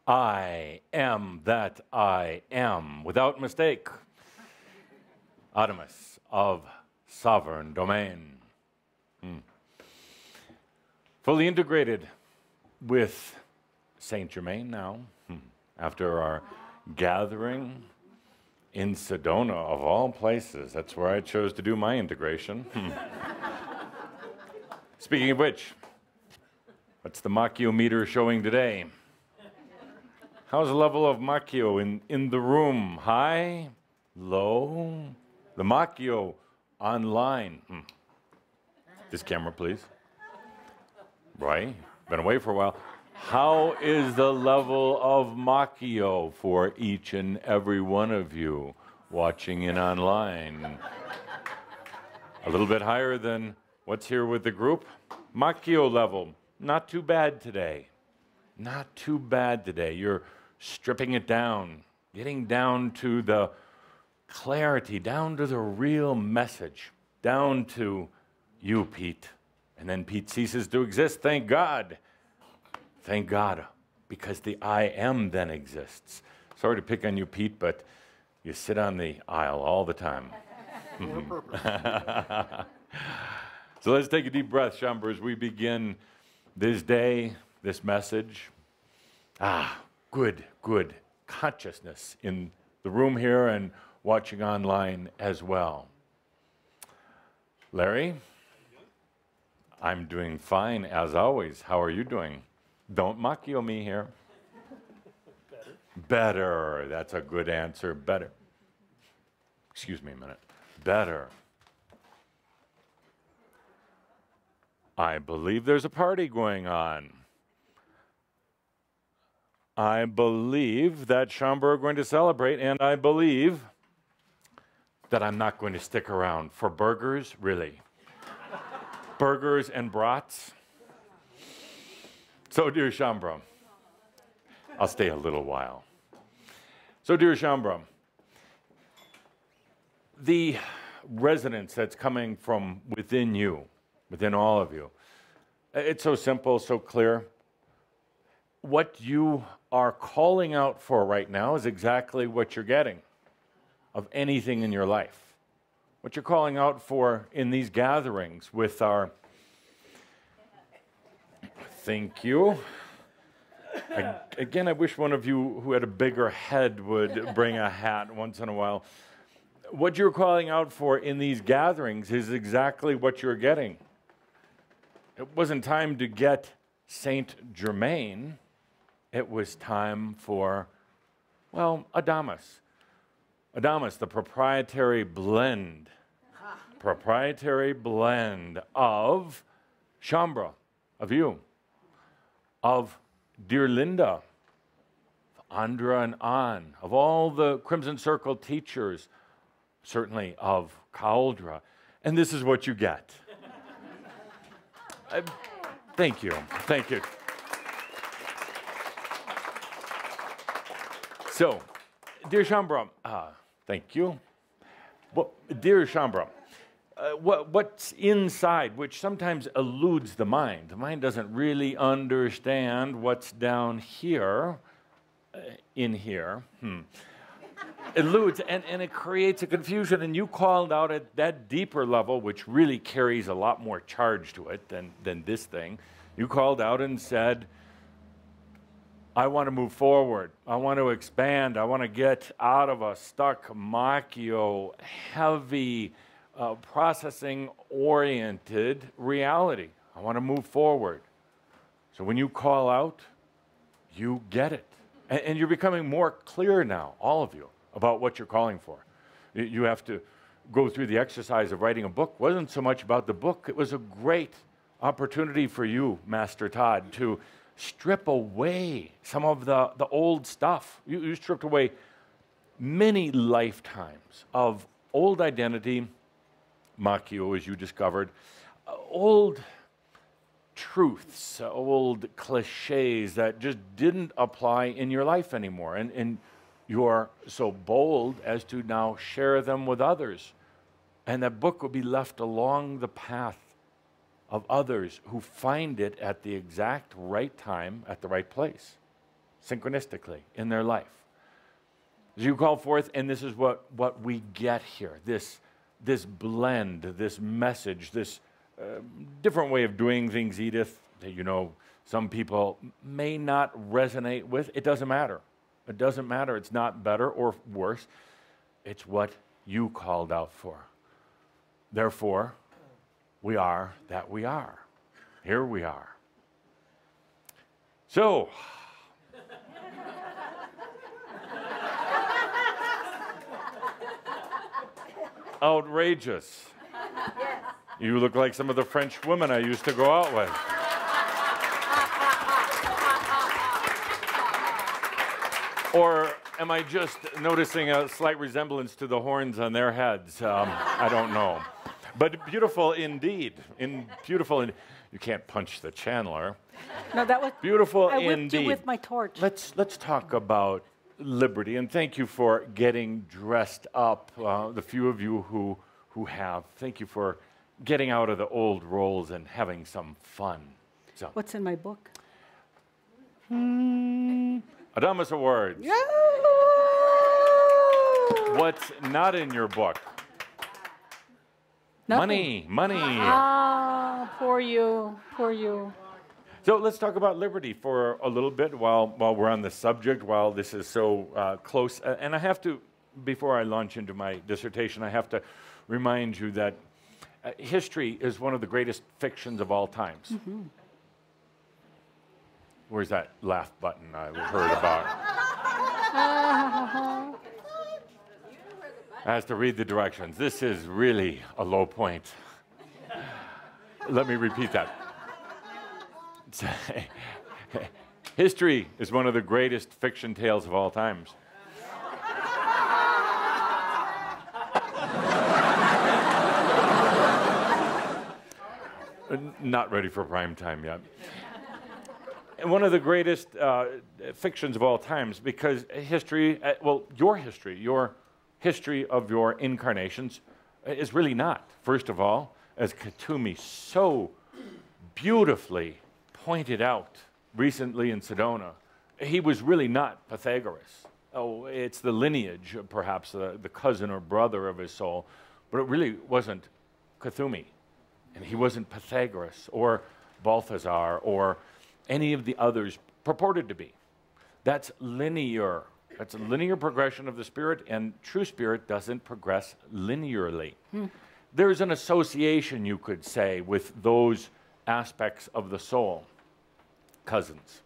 I am that I am, without mistake. Adamus of sovereign domain. Fully integrated with Saint Germain now, after our gathering in Sedona, of all places. That's where I chose to do my integration. Speaking of which, what's the Machio meter showing today? How's the level of Machio in the room? High? Low? The Machio online. This camera, please. Right? Been away for a while. How is the level of Machio for each and every one of you watching in online? A little bit higher than what's here with the group? Machio level, not too bad today. Not too bad today. You're stripping it down, getting down to the clarity, down to the real message, down to you, Pete. And then Pete ceases to exist, thank God. Thank God, because the I am then exists. Sorry to pick on you, Pete, but you sit on the aisle all the time. So let's take a deep breath, Shambra, as we begin this day, this message. Good consciousness in the room here and watching online as well. Larry? I'm doing fine, as always. How are you doing? Don't Machio me here. Better. That's a good answer. Better. Excuse me a minute. Better. I believe there's a party going on. I believe that Shambra are going to celebrate, and I believe that I'm not going to stick around for burgers, really. Burgers and brats. So, dear Shambra, I'll stay a little while. So, dear Shambra, the resonance that's coming from within you, within all of you, it's so simple, so clear. What you are calling out for right now is exactly what you're getting of anything in your life. What you're calling out for in these gatherings with our... Thank you. Again, I wish one of you who had a bigger head would bring a hat once in a while. What you're calling out for in these gatherings is exactly what you're getting. It wasn't time to get Saint Germain. It was time for, well, Adamus. Adamus, the proprietary blend of Shambra, of you, of dear Linda, of Andra and An, of all the Crimson Circle teachers, certainly of Cauldra. And this is what you get. Thank you. Thank you. So, dear Shambra, thank you. Well, dear Shambra, what's inside, which sometimes eludes the mind. The mind doesn't really understand what's down here, in here. Eludes, and it creates a confusion, and you called out at that deeper level, which really carries a lot more charge to it than this thing. You called out and said, I want to move forward. I want to expand. I want to get out of a stuck, Machio, heavy, processing-oriented reality. I want to move forward. So when you call out, you get it. And you're becoming more clear now, all of you, about what you're calling for. You have to go through the exercise of writing a book. It wasn't so much about the book. It was a great opportunity for you, Master Todd, to strip away some of the old stuff. You stripped away many lifetimes of old identity, Machio, as you discovered, old truths, old cliches that just didn't apply in your life anymore. And you are so bold as to now share them with others. And that book will be left along the path of others who find it at the exact right time, at the right place. synchronistically in their life. As you call forth, and this is what we get here, this blend, this message, this different way of doing things, Edith, that you know some people may not resonate with. It doesn't matter. It doesn't matter. It's not better or worse. It's what you called out for. Therefore, we are that we are. Here we are. So, outrageous. Yes. You look like some of the French women I used to go out with. Or am I just noticing a slight resemblance to the horns on their heads? I don't know. But beautiful indeed. Beautiful. You can't punch the channeler. No, that was beautiful I whipped indeed. you with my torch. Let's talk about liberty, and thank you for getting dressed up. The few of you who have, thank you for getting out of the old roles and having some fun. So, what's in my book? Adamus Awards. Yeah. What's not in your book? Nothing. Money. Ah, poor you. So let's talk about liberty for a little bit while we're on the subject, while this is so close. And I have to, before I launch into my dissertation, I have to remind you that history is one of the greatest fictions of all times. Mm-hmm. Where's that laugh button I heard about? I have to read the directions. This is really a low point. Let me repeat that. History is one of the greatest fiction tales of all times. Not ready for prime time yet. And one of the greatest fictions of all times, because history, your history of your incarnations is really not. First of all, as Katumi so beautifully pointed out recently in Sedona, he was really not Pythagoras. Oh, it's the lineage, perhaps the cousin or brother of his soul, but it really wasn't Kathumi. And he wasn't Pythagoras or Balthazar or any of the others purported to be. That's linear. That's a linear progression of the spirit, and true spirit doesn't progress linearly. There's an association, you could say, with those aspects of the soul. Cousins.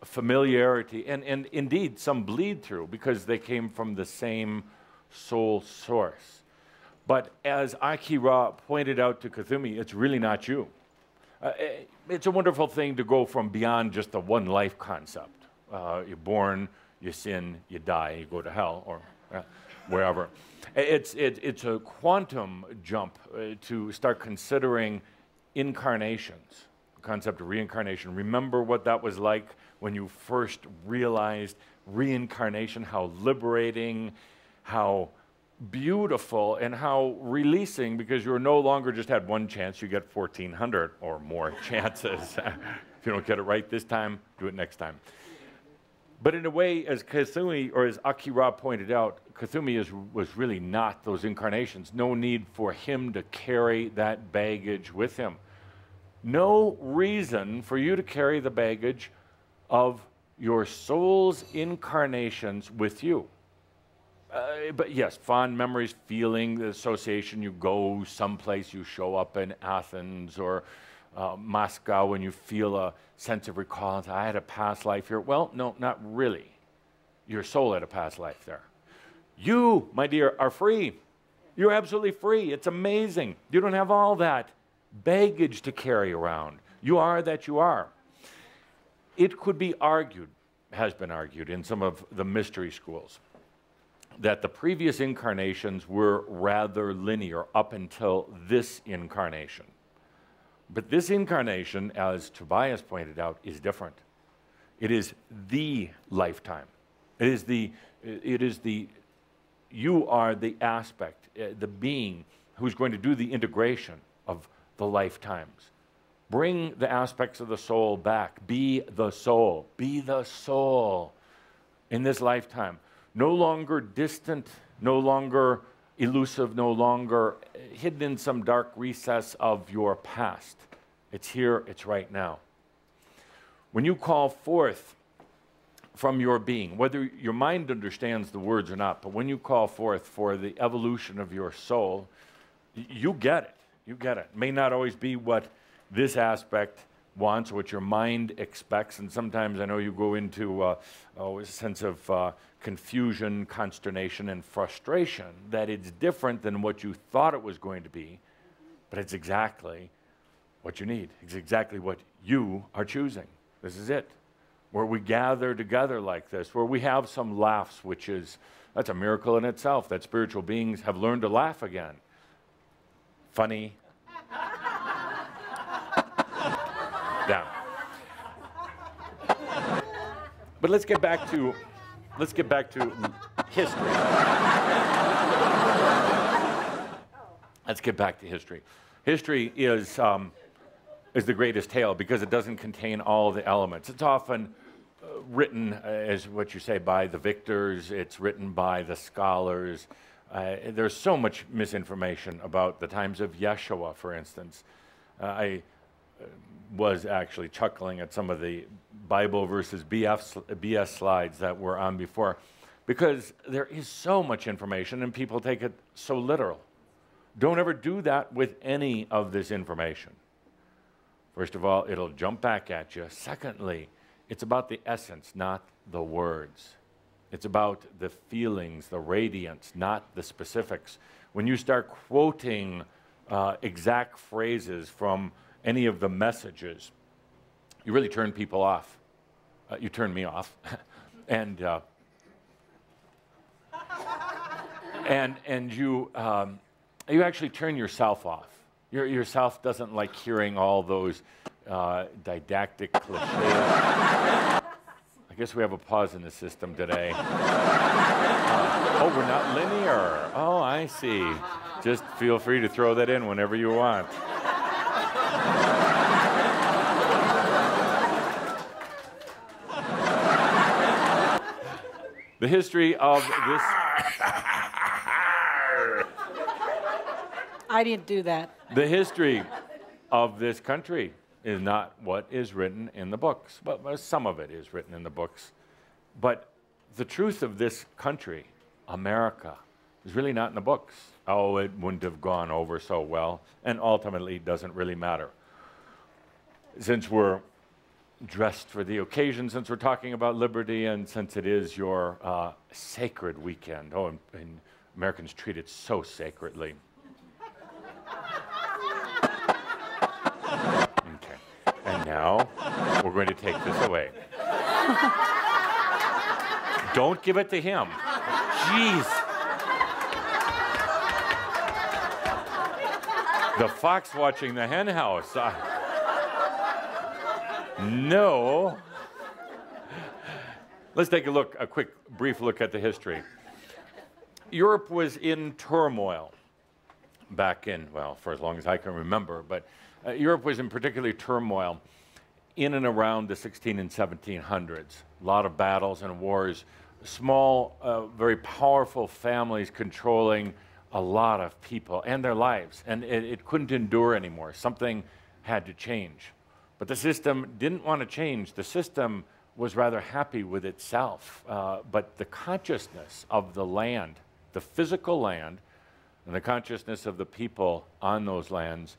Familiarity, and indeed some bleed through because they came from the same soul source. But as Akira pointed out to Kathumi, it's really not you. It's a wonderful thing to go from beyond just the one life concept. You're born, you sin, you die, you go to hell or wherever. It's a quantum jump to start considering incarnations, the concept of reincarnation. Remember what that was like when you first realized reincarnation, how liberating, how beautiful, and how releasing, because you no longer just had one chance, you get 1,400 or more chances. If you don't get it right this time, do it next time. But in a way, as Kathumi, or as Akira pointed out, Kathumi was really not those incarnations. No need for him to carry that baggage with him. No reason for you to carry the baggage of your soul's incarnations with you. But yes, fond memories, feeling the association. You go someplace, you show up in Athens or Moscow, and you feel a sense of recall. I had a past life here. Well, no, not really. Your soul had a past life there. You, my dear, are free. You're absolutely free. It's amazing. You don't have all that baggage to carry around. You are that you are. It could be argued, has been argued in some of the mystery schools, that the previous incarnations were rather linear up until this incarnation. But this incarnation, as Tobias pointed out, is different. It is the lifetime. You are the aspect, the being who's going to do the integration of the lifetimes. Bring the aspects of the soul back. Be the soul. Be the soul in this lifetime. No longer distant, no longer elusive, no longer hidden in some dark recess of your past. It's here, it's right now. When you call forth from your being, whether your mind understands the words or not, but when you call forth for the evolution of your soul, you get it. You get it. It may not always be what this aspect wants, what your mind expects, and sometimes I know you go into a sense of confusion, consternation, and frustration that it's different than what you thought it was going to be, but it's exactly what you need. It's exactly what you are choosing. This is it. Where we gather together like this, where we have some laughs, that's a miracle in itself, that spiritual beings have learned to laugh again. Funny. Yeah. But let's get back to history. Let's get back to history. History is the greatest tale because it doesn't contain all the elements. It's often written, as what you say, by the victors. It's written by the scholars. There's so much misinformation about the times of Yeshua, for instance. I was actually chuckling at some of the Bible versus BS slides that were on before, because there is so much information and people take it so literal. Don't ever do that with any of this information. First of all, it'll jump back at you. Secondly, it's about the essence, not the words. It's about the feelings, the radiance, not the specifics. When you start quoting exact phrases from any of the messages, you really turn people off. You turn me off. and you actually turn yourself off. Yourself doesn't like hearing all those didactic cliches. I guess we have a pause in the system today. Oh, we're not linear. Oh, I see. Just feel free to throw that in whenever you want. The history of this... I didn't do that. The history of this country is not what is written in the books. Well, some of it is written in the books. But the truth of this country, America, is really not in the books. Oh, it wouldn't have gone over so well, and ultimately doesn't really matter. Since we're dressed for the occasion, since we're talking about liberty, and since it is your sacred weekend. Oh, and Americans treat it so sacredly. Okay. And now, we're going to take this away. Don't give it to him. Jeez. The fox watching the hen house. No. Let's take a quick, brief look at the history. Europe was in turmoil back in, well, for as long as I can remember, but Europe was in particular turmoil in and around the 16 and 1700s. A lot of battles and wars, small, very powerful families controlling a lot of people and their lives, and it couldn't endure anymore. Something had to change. But the system didn't want to change. The system was rather happy with itself. But the consciousness of the land, the physical land, and the consciousness of the people on those lands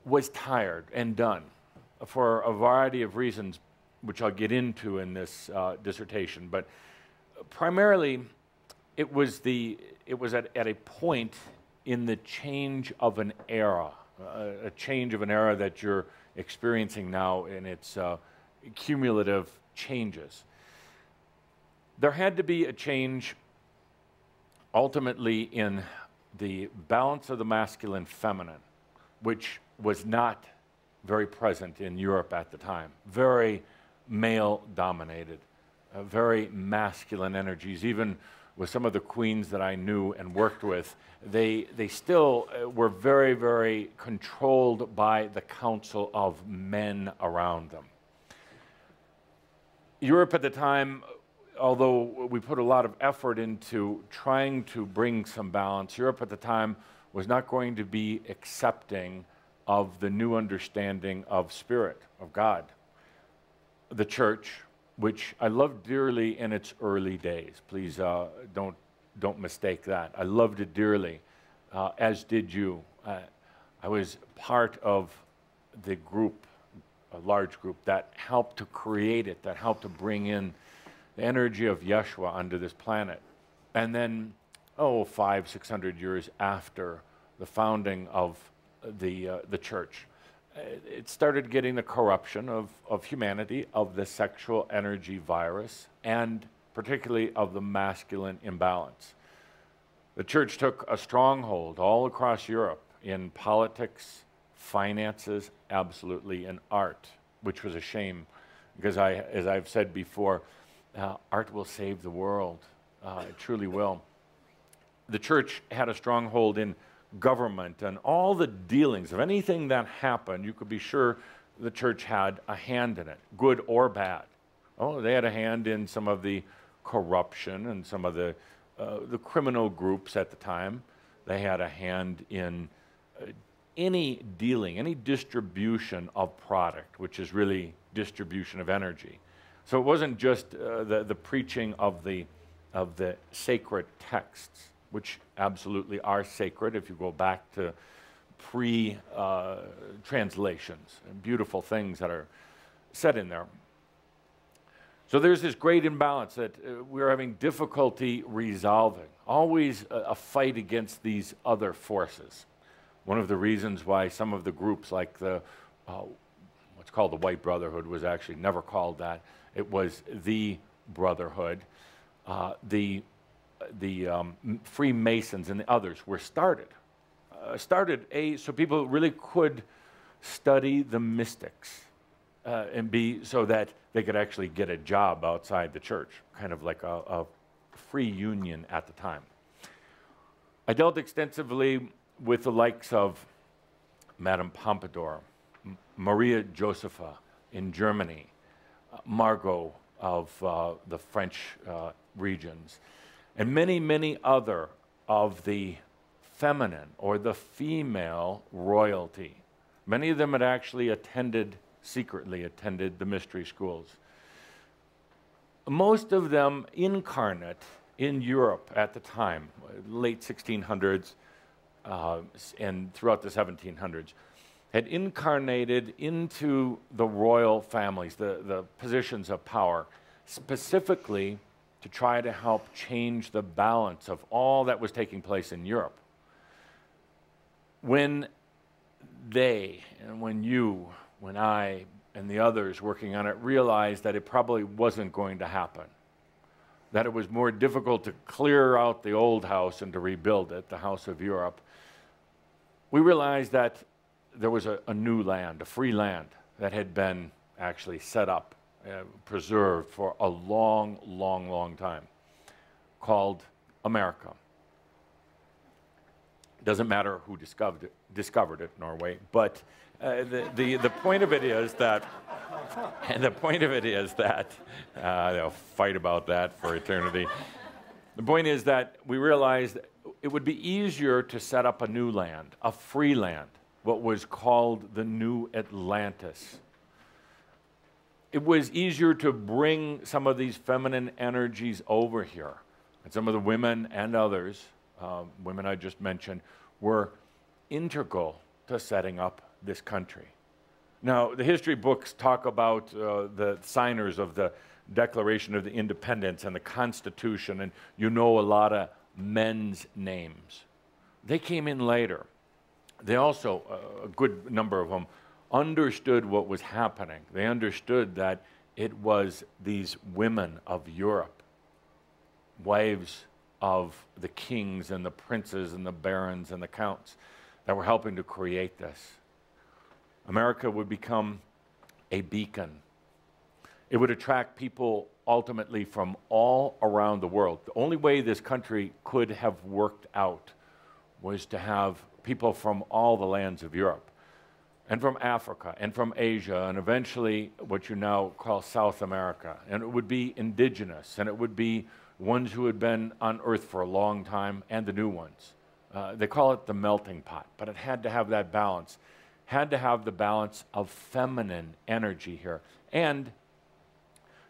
was tired and done for a variety of reasons, which I'll get into in this dissertation. But primarily, it was at a point in the change of an era, a change of an era that you're experiencing now in its cumulative changes. There had to be a change ultimately in the balance of the masculine feminine, which was not very present in Europe at the time. Very male dominated, very masculine energies, even with some of the queens that I knew and worked with, they still were very, very controlled by the council of men around them. Europe at the time, although we put a lot of effort into trying to bring some balance, Europe at the time was not going to be accepting of the new understanding of spirit, of God. The church, which I loved dearly in its early days, please don't mistake that. I loved it dearly, as did you. I was part of the group, a large group, that helped to create it, that helped to bring in the energy of Yeshua onto this planet. And then, 500-600 years after the founding of the church, it started getting the corruption of humanity, of the sexual energy virus, and particularly of the masculine imbalance. The church took a stronghold all across Europe in politics, finances, absolutely in art, which was a shame, because as I've said before, art will save the world. It truly will. The church had a stronghold in government, and all the dealings of anything that happened, you could be sure the church had a hand in it, good or bad. Oh, they had a hand in some of the corruption and some of the criminal groups at the time. They had a hand in any dealing, any distribution of product, which is really distribution of energy. So it wasn't just the preaching of the sacred texts, which absolutely are sacred if you go back to pre-translations and beautiful things that are said in there. So there's this great imbalance that we're having difficulty resolving, always a fight against these other forces. One of the reasons why some of the groups like what's called the White Brotherhood was actually never called that. It was the Brotherhood. The Freemasons and the others were started so people really could study the mystics and so that they could actually get a job outside the church, kind of like a free union at the time. I dealt extensively with the likes of Madame Pompadour, Maria Josepha in Germany, Margot of the French regions, and many, many other of the feminine or the female royalty. Many of them had actually secretly attended the mystery schools. Most of them incarnate in Europe at the time, late 1600s and throughout the 1700s, had incarnated into the royal families, the positions of power, specifically to try to help change the balance of all that was taking place in Europe. When they, and when you, when I, and the others working on it realized that it probably wasn't going to happen, that it was more difficult to clear out the old house and to rebuild it, the house of Europe, we realized that there was a new land, a free land, that had been actually set up, preserved for a long, long, long time, called America. Doesn't matter who discovered it, Norway, but the point of it is that, they'll fight about that for eternity. The point is that we realized it would be easier to set up a new land, a free land, what was called the New Atlantis. It was easier to bring some of these feminine energies over here. And some of the women and others, women I just mentioned, were integral to setting up this country. Now, the history books talk about the signers of the Declaration of the Independence and the Constitution, and you know a lot of men's names. They came in later. They also, a good number of them, understood what was happening. They understood that it was these women of Europe, wives of the kings and the princes and the barons and the counts, that were helping to create this. America would become a beacon. It would attract people ultimately from all around the world. The only way this country could have worked out was to have people from all the lands of Europe, and from Africa, and from Asia, and eventually what you now call South America. And it would be indigenous, and it would be ones who had been on Earth for a long time, and the new ones. They call it the melting pot, but it had to have that balance. Had to have the balance of feminine energy here. And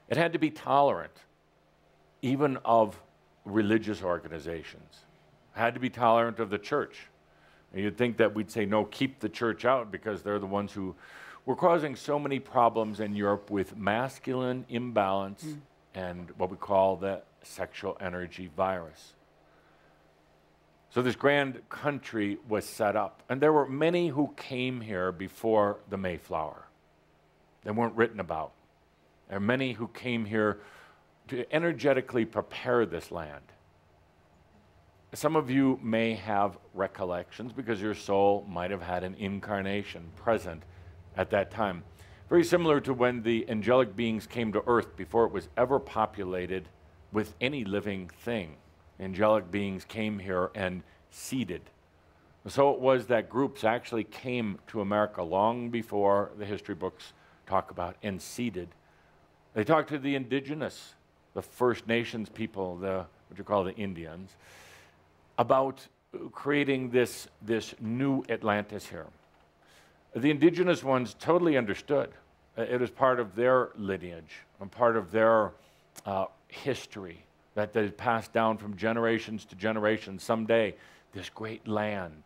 it had to be tolerant, even of religious organizations. Had to be tolerant of the church. And you'd think that we'd say, no, keep the church out, because they're the ones who were causing so many problems in Europe with masculine imbalance and what we call the sexual energy virus. So this grand country was set up. And there were many who came here before the Mayflower. They weren't written about. There are many who came here to energetically prepare this land. Some of you may have recollections because your soul might have had an incarnation present at that time. Very similar to when the angelic beings came to earth before it was ever populated with any living thing. Angelic beings came here and seeded. So it was that groups actually came to America long before the history books talk about and seeded. They talked to the indigenous, the First Nations people, what you call the Indians, about creating this new Atlantis here. The indigenous ones totally understood. It was part of their lineage and part of their history that they passed down from generations to generations. Someday, this great land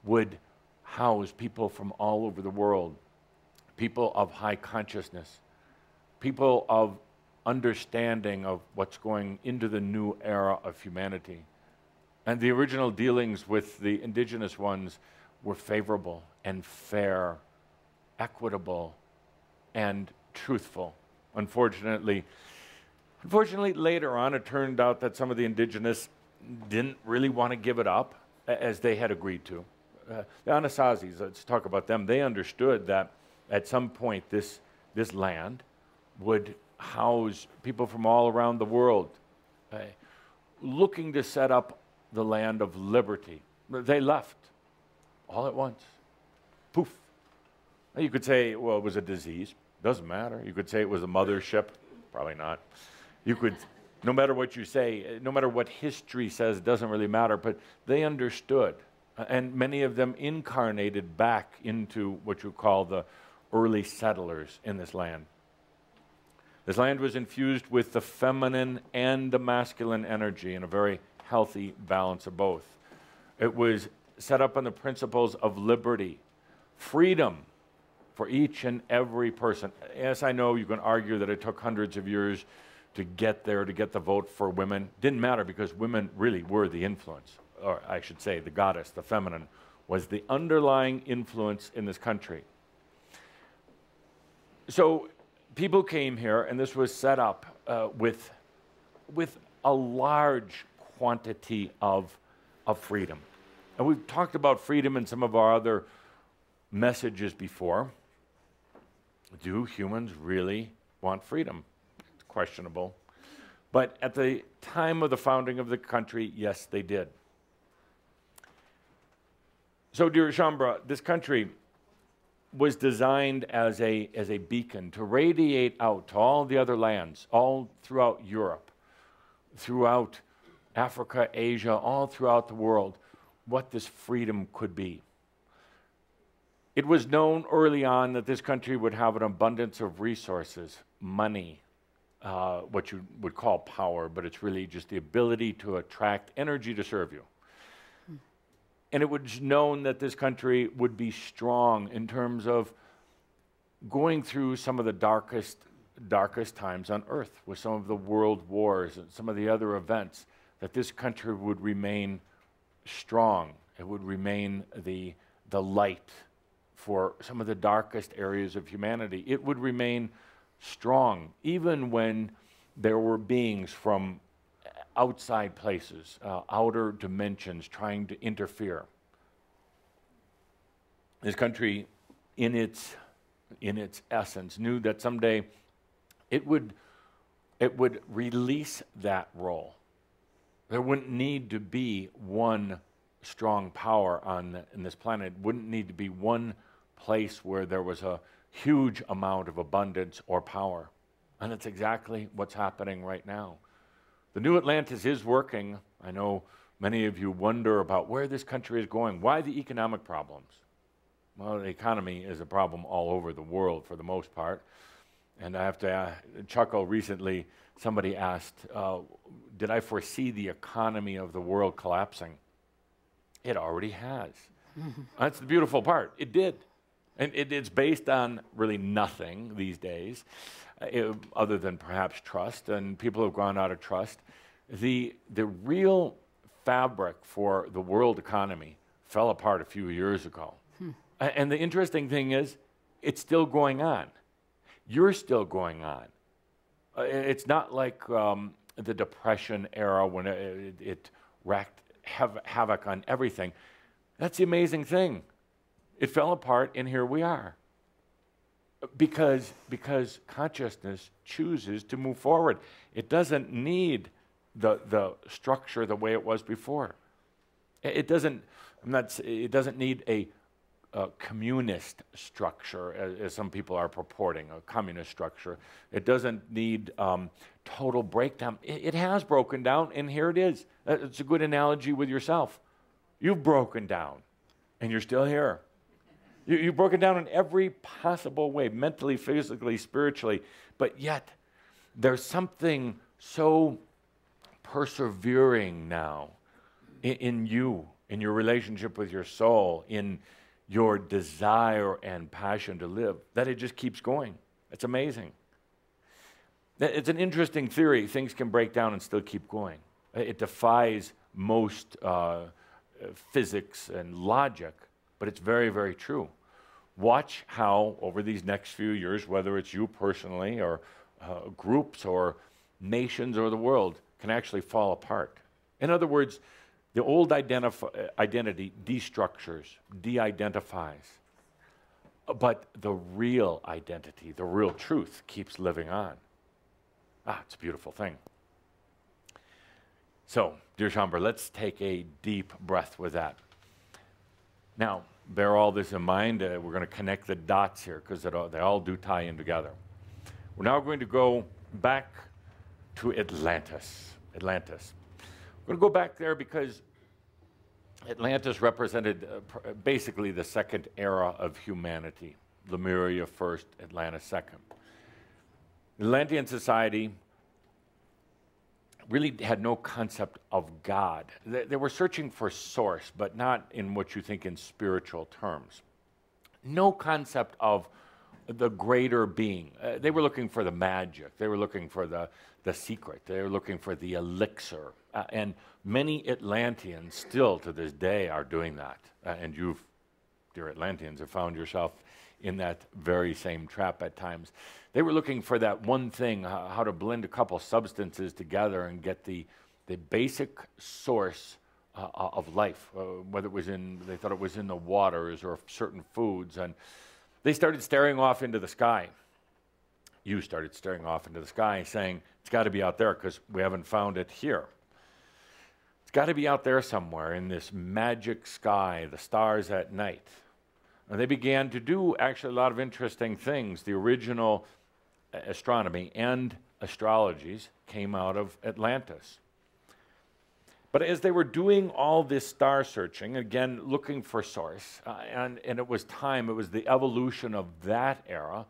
would house people from all over the world, people of high consciousness, people of understanding of what's going into the new era of humanity. And the original dealings with the indigenous ones were favorable and fair, equitable, and truthful. Unfortunately, later on, it turned out that some of the indigenous didn't really want to give it up as they had agreed to. The Anasazis, let's talk about them. They understood that at some point this land would house people from all around the world, looking to set up the land of liberty. They left all at once. Poof. Now you could say, well, it was a disease. Doesn't matter. You could say it was a mothership. Probably not. You could, no matter what you say, no matter what history says, it doesn't really matter. But they understood. And many of them incarnated back into what you call the early settlers in this land. This land was infused with the feminine and the masculine energy in a very healthy balance of both. It was set up on the principles of liberty, freedom for each and every person. Yes, I know you can argue that it took hundreds of years to get there, to get the vote for women. Didn't matter because women really were the influence, or I should say the goddess, the feminine, was the underlying influence in this country. So people came here, and this was set up with a large quantity of freedom. And we've talked about freedom in some of our other messages before. Do humans really want freedom? It's questionable. But at the time of the founding of the country, yes, they did. So, dear Shambra, this country was designed as a beacon to radiate out to all the other lands, all throughout Europe, throughout Africa, Asia, all throughout the world, what this freedom could be. It was known early on that this country would have an abundance of resources, money, what you would call power, but it's really just the ability to attract energy to serve you. And it was known that this country would be strong in terms of going through some of the darkest times on earth with some of the world wars and some of the other events, that this country would remain strong. It would remain the light for some of the darkest areas of humanity. It would remain strong even when there were beings from outside places, outer dimensions trying to interfere. This country, in its in its essence, knew that someday it would release that role. There wouldn't need to be one strong power in this planet. It wouldn't need to be one place where there was a huge amount of abundance or power. And that's exactly what's happening right now. The new Atlantis is working. I know many of you wonder about where this country is going. Why the economic problems? Well, the economy is a problem all over the world for the most part. And I have to chuckle. Recently, somebody asked, did I foresee the economy of the world collapsing? It already has. That's the beautiful part. It did. And it's based on really nothing these days, other than perhaps trust, and people have gone out of trust. The real fabric for the world economy fell apart a few years ago. And the interesting thing is, it's still going on. You're still going on. It's not like the Depression era when it wreaked havoc on everything. That's the amazing thing. It fell apart, and here we are. Because consciousness chooses to move forward. It doesn't need the structure the way it was before. It doesn't need a communist structure, as some people are purporting, a communist structure. It doesn't need total breakdown. It has broken down, and here it is. It's a good analogy with yourself. You've broken down, and you're still here. You've broken down in every possible way, mentally, physically, spiritually, but yet there's something so persevering now in you, in your relationship with your soul, in your desire and passion to live, that it just keeps going. It's amazing. It's an interesting theory. Things can break down and still keep going. It defies most physics and logic, but it's very, very true. Watch how, over these next few years, whether it's you personally or groups or nations or the world, can actually fall apart. In other words, the old identity destructures, de-identifies, but the real identity, the real truth, keeps living on. It's a beautiful thing. So, dear Chamber, let's take a deep breath with that. Now, bear all this in mind. We're going to connect the dots here because they all do tie in together. We're now going to go back to Atlantis. We're going to go back there because Atlantis represented basically the second era of humanity. Lemuria first, Atlantis second. Atlantean society really had no concept of God. They were searching for source, but not in what you think in spiritual terms. No concept of the greater being. They were looking for the magic. They were looking for the secret. They were looking for the elixir. And many Atlanteans still to this day are doing that. And you, dear Atlanteans, have found yourself in that very same trap at times. They were looking for that one thing, how to blend a couple substances together and get the basic source of life, whether it was they thought it was in the waters or certain foods. And they started staring off into the sky. You started staring off into the sky saying, it's got to be out there because we haven't found it here. It's got to be out there somewhere in this magic sky, the stars at night. And they began to do actually a lot of interesting things. The original astronomy and astrologies came out of Atlantis. But as they were doing all this star searching, again, looking for source, and it was time, it was the evolution of that era,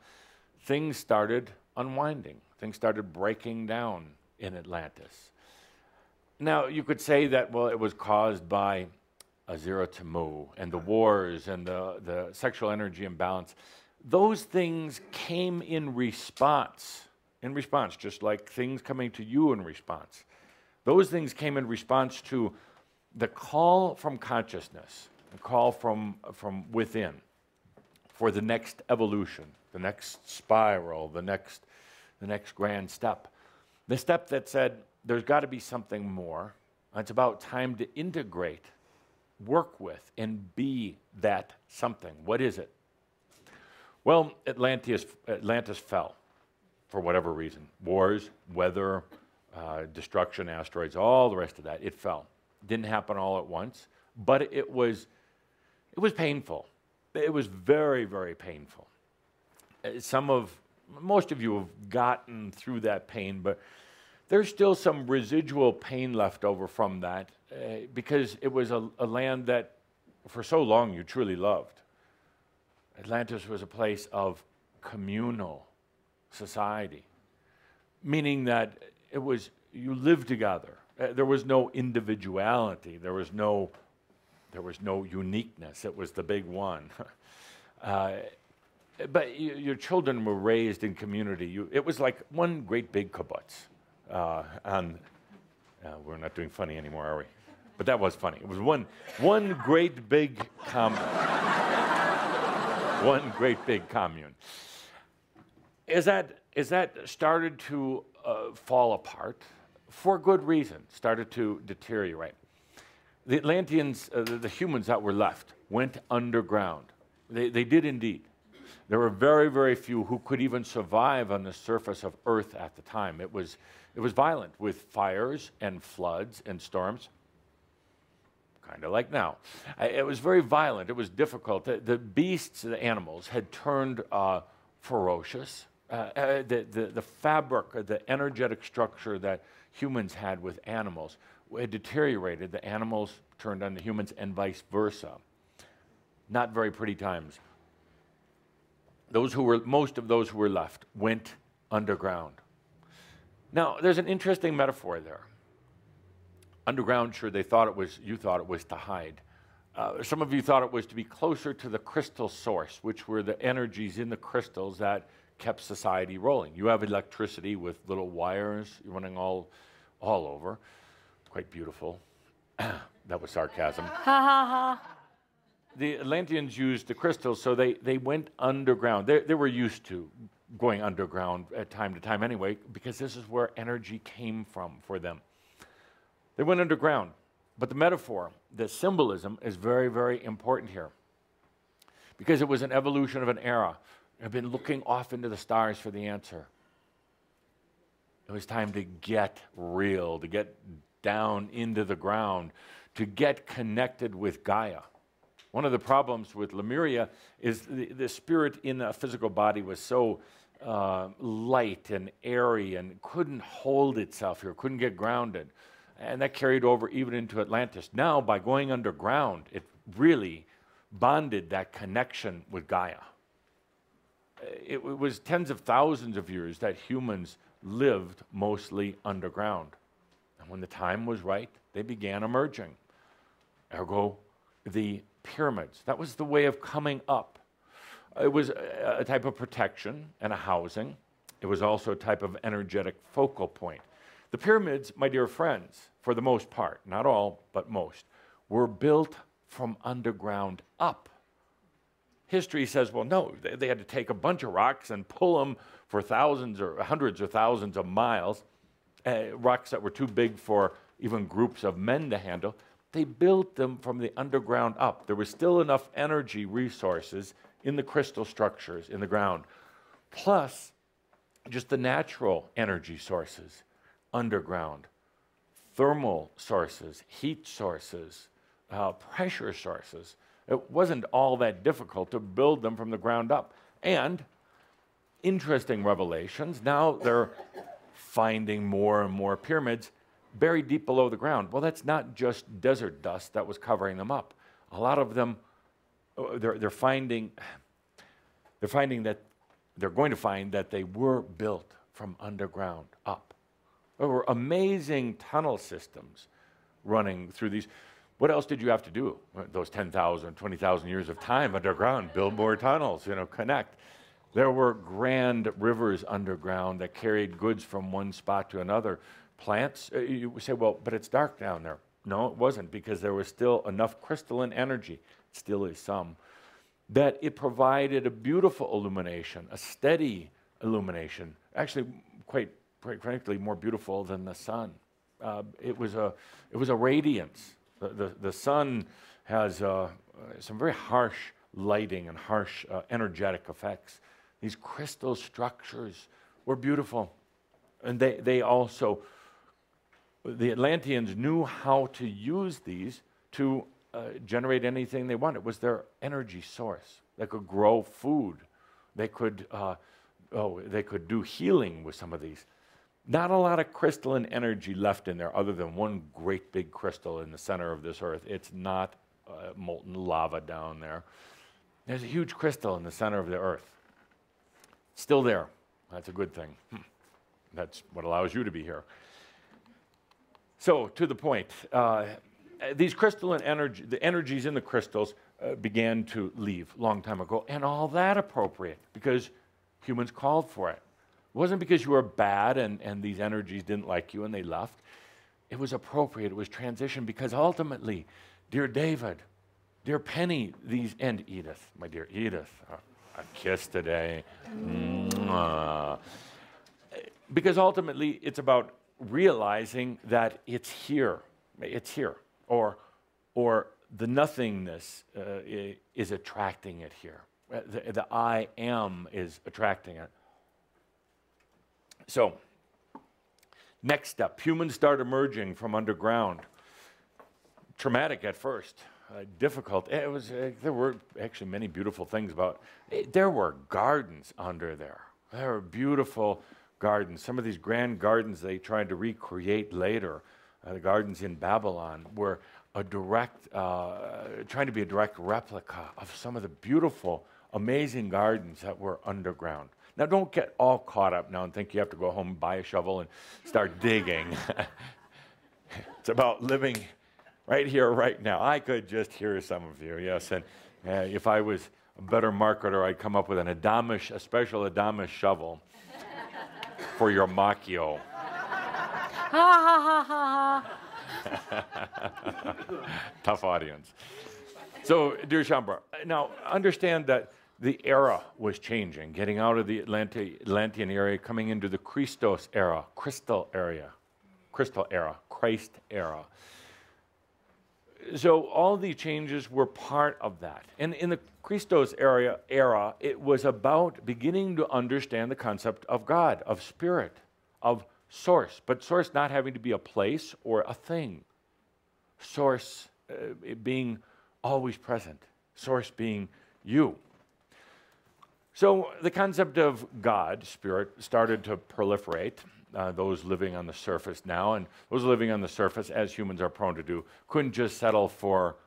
things started unwinding. Things started breaking down in Atlantis. Now, you could say that, well, it was caused by Azira-Tamu and the wars and the sexual energy imbalance. Those things came in response, just like things coming to you in response. Those things came in response to the call from consciousness, the call from within for the next evolution, the next spiral, the next grand step. The step that said, there's got to be something more. It's about time to integrate, work with, and be that something. What is it? Well, Atlantis fell for whatever reason. Wars, weather, destruction, asteroids, all the rest of that. It fell. Didn't happen all at once, but it was painful. It was very, very painful. Most of you have gotten through that pain, but there's still some residual pain left over from that because it was a land that for so long you truly loved. Atlantis was a place of communal society, meaning that you lived together. There was no individuality. There was no uniqueness. It was the big one. But your children were raised in community. It was like one great big kibbutz. We're not doing funny anymore, are we? But that was funny. It was one great big one great big commune. As that started to fall apart, for good reason, started to deteriorate. The Atlanteans, the humans that were left, went underground. They did indeed. There were very, very few who could even survive on the surface of Earth at the time. It was violent with fires and floods and storms, kind of like now. It was very violent. It was difficult. The beasts, the animals, had turned ferocious. The fabric, the energetic structure that humans had with animals had deteriorated. The animals turned on the humans and vice versa. Not very pretty times. Most of those who were left went underground. Now, there's an interesting metaphor there. Underground, sure, you thought it was to hide. Some of you thought it was to be closer to the crystal source, which were the energies in the crystals that kept society rolling. You have electricity with little wires running all over. Quite beautiful. That was sarcasm. Ha ha ha. The Atlanteans used the crystals, so they went underground. They were used to going underground at time to time anyway, because this is where energy came from for them. They went underground. But the metaphor, the symbolism is very, very important here, because it was an evolution of an era. I've been looking off into the stars for the answer. It was time to get real, to get down into the ground, to get connected with Gaia. One of the problems with Lemuria is the spirit in a physical body was so light and airy and couldn't hold itself here, couldn't get grounded. And that carried over even into Atlantis. Now, by going underground, it really bonded that connection with Gaia. It was tens of thousands of years that humans lived mostly underground. And when the time was right, they began emerging. Ergo, the pyramids. That was the way of coming up. It was a type of protection and a housing. It was also a type of energetic focal point. The pyramids, my dear friends, for the most part, not all, but most, were built from underground up. History says, well, no, they had to take a bunch of rocks and pull them for thousands or hundreds or thousands of miles, rocks that were too big for even groups of men to handle. They built them from the underground up. There was still enough energy resources in the crystal structures in the ground, plus just the natural energy sources underground, thermal sources, heat sources, pressure sources. It wasn't all that difficult to build them from the ground up. And interesting revelations, now they're finding more and more pyramids buried deep below the ground. Well, that's not just desert dust that was covering them up. A lot of them, they're going to find that they were built from underground up. There were amazing tunnel systems running through these. What else did you have to do? Those 10,000, 20,000 years of time underground, build more tunnels, connect. There were grand rivers underground that carried goods from one spot to another. Plants, you say, well, but it's dark down there. No, it wasn't, because there was still enough crystalline energy, still is some, that it provided a beautiful illumination, a steady illumination, actually quite frankly more beautiful than the sun. It was a radiance. The sun has some very harsh lighting and harsh energetic effects. These crystal structures were beautiful. And they also, the Atlanteans knew how to use these to generate anything they wanted. It was their energy source. They could grow food. They could do healing with some of these. Not a lot of crystalline energy left in there other than one great big crystal in the center of this earth. It's not molten lava down there. There's a huge crystal in the center of the earth. Still there. That's a good thing. That's what allows you to be here. So, to the point, these crystalline energy, the energies in the crystals began to leave a long time ago, and all that appropriate because humans called for it. It wasn't because you were bad and these energies didn't like you and they left. It was appropriate. It was transition because ultimately, dear David, dear Penny, and Edith, my dear Edith, a kiss today. Because ultimately, it's about realizing that it's here, or the nothingness is attracting it here. The I am is attracting it. So, next step, humans start emerging from underground. Traumatic at first, difficult. There were actually many beautiful things about it. There were gardens under there. There were beautiful gardens. Some of these grand gardens they tried to recreate later, the gardens in Babylon, were trying to be a direct replica of some of the beautiful, amazing gardens that were underground. Now, don't get all caught up now and think you have to go home and buy a shovel and start digging. It's about living right here, right now. I could just hear some of you, yes. And if I was a better marketer, I'd come up with a special Adamus shovel for your macchio. Ha ha ha ha ha. Tough audience. So, dear Shambra, now understand that the era was changing, getting out of the Atlantean area, coming into the Christos era, Christ era. So all these changes were part of that. And in the Christos era, it was about beginning to understand the concept of God, of spirit, of source, but source not having to be a place or a thing. Source being always present, source being you. So the concept of God, spirit, started to proliferate. Those living on the surface now, and those living on the surface, as humans are prone to do, couldn't just settle for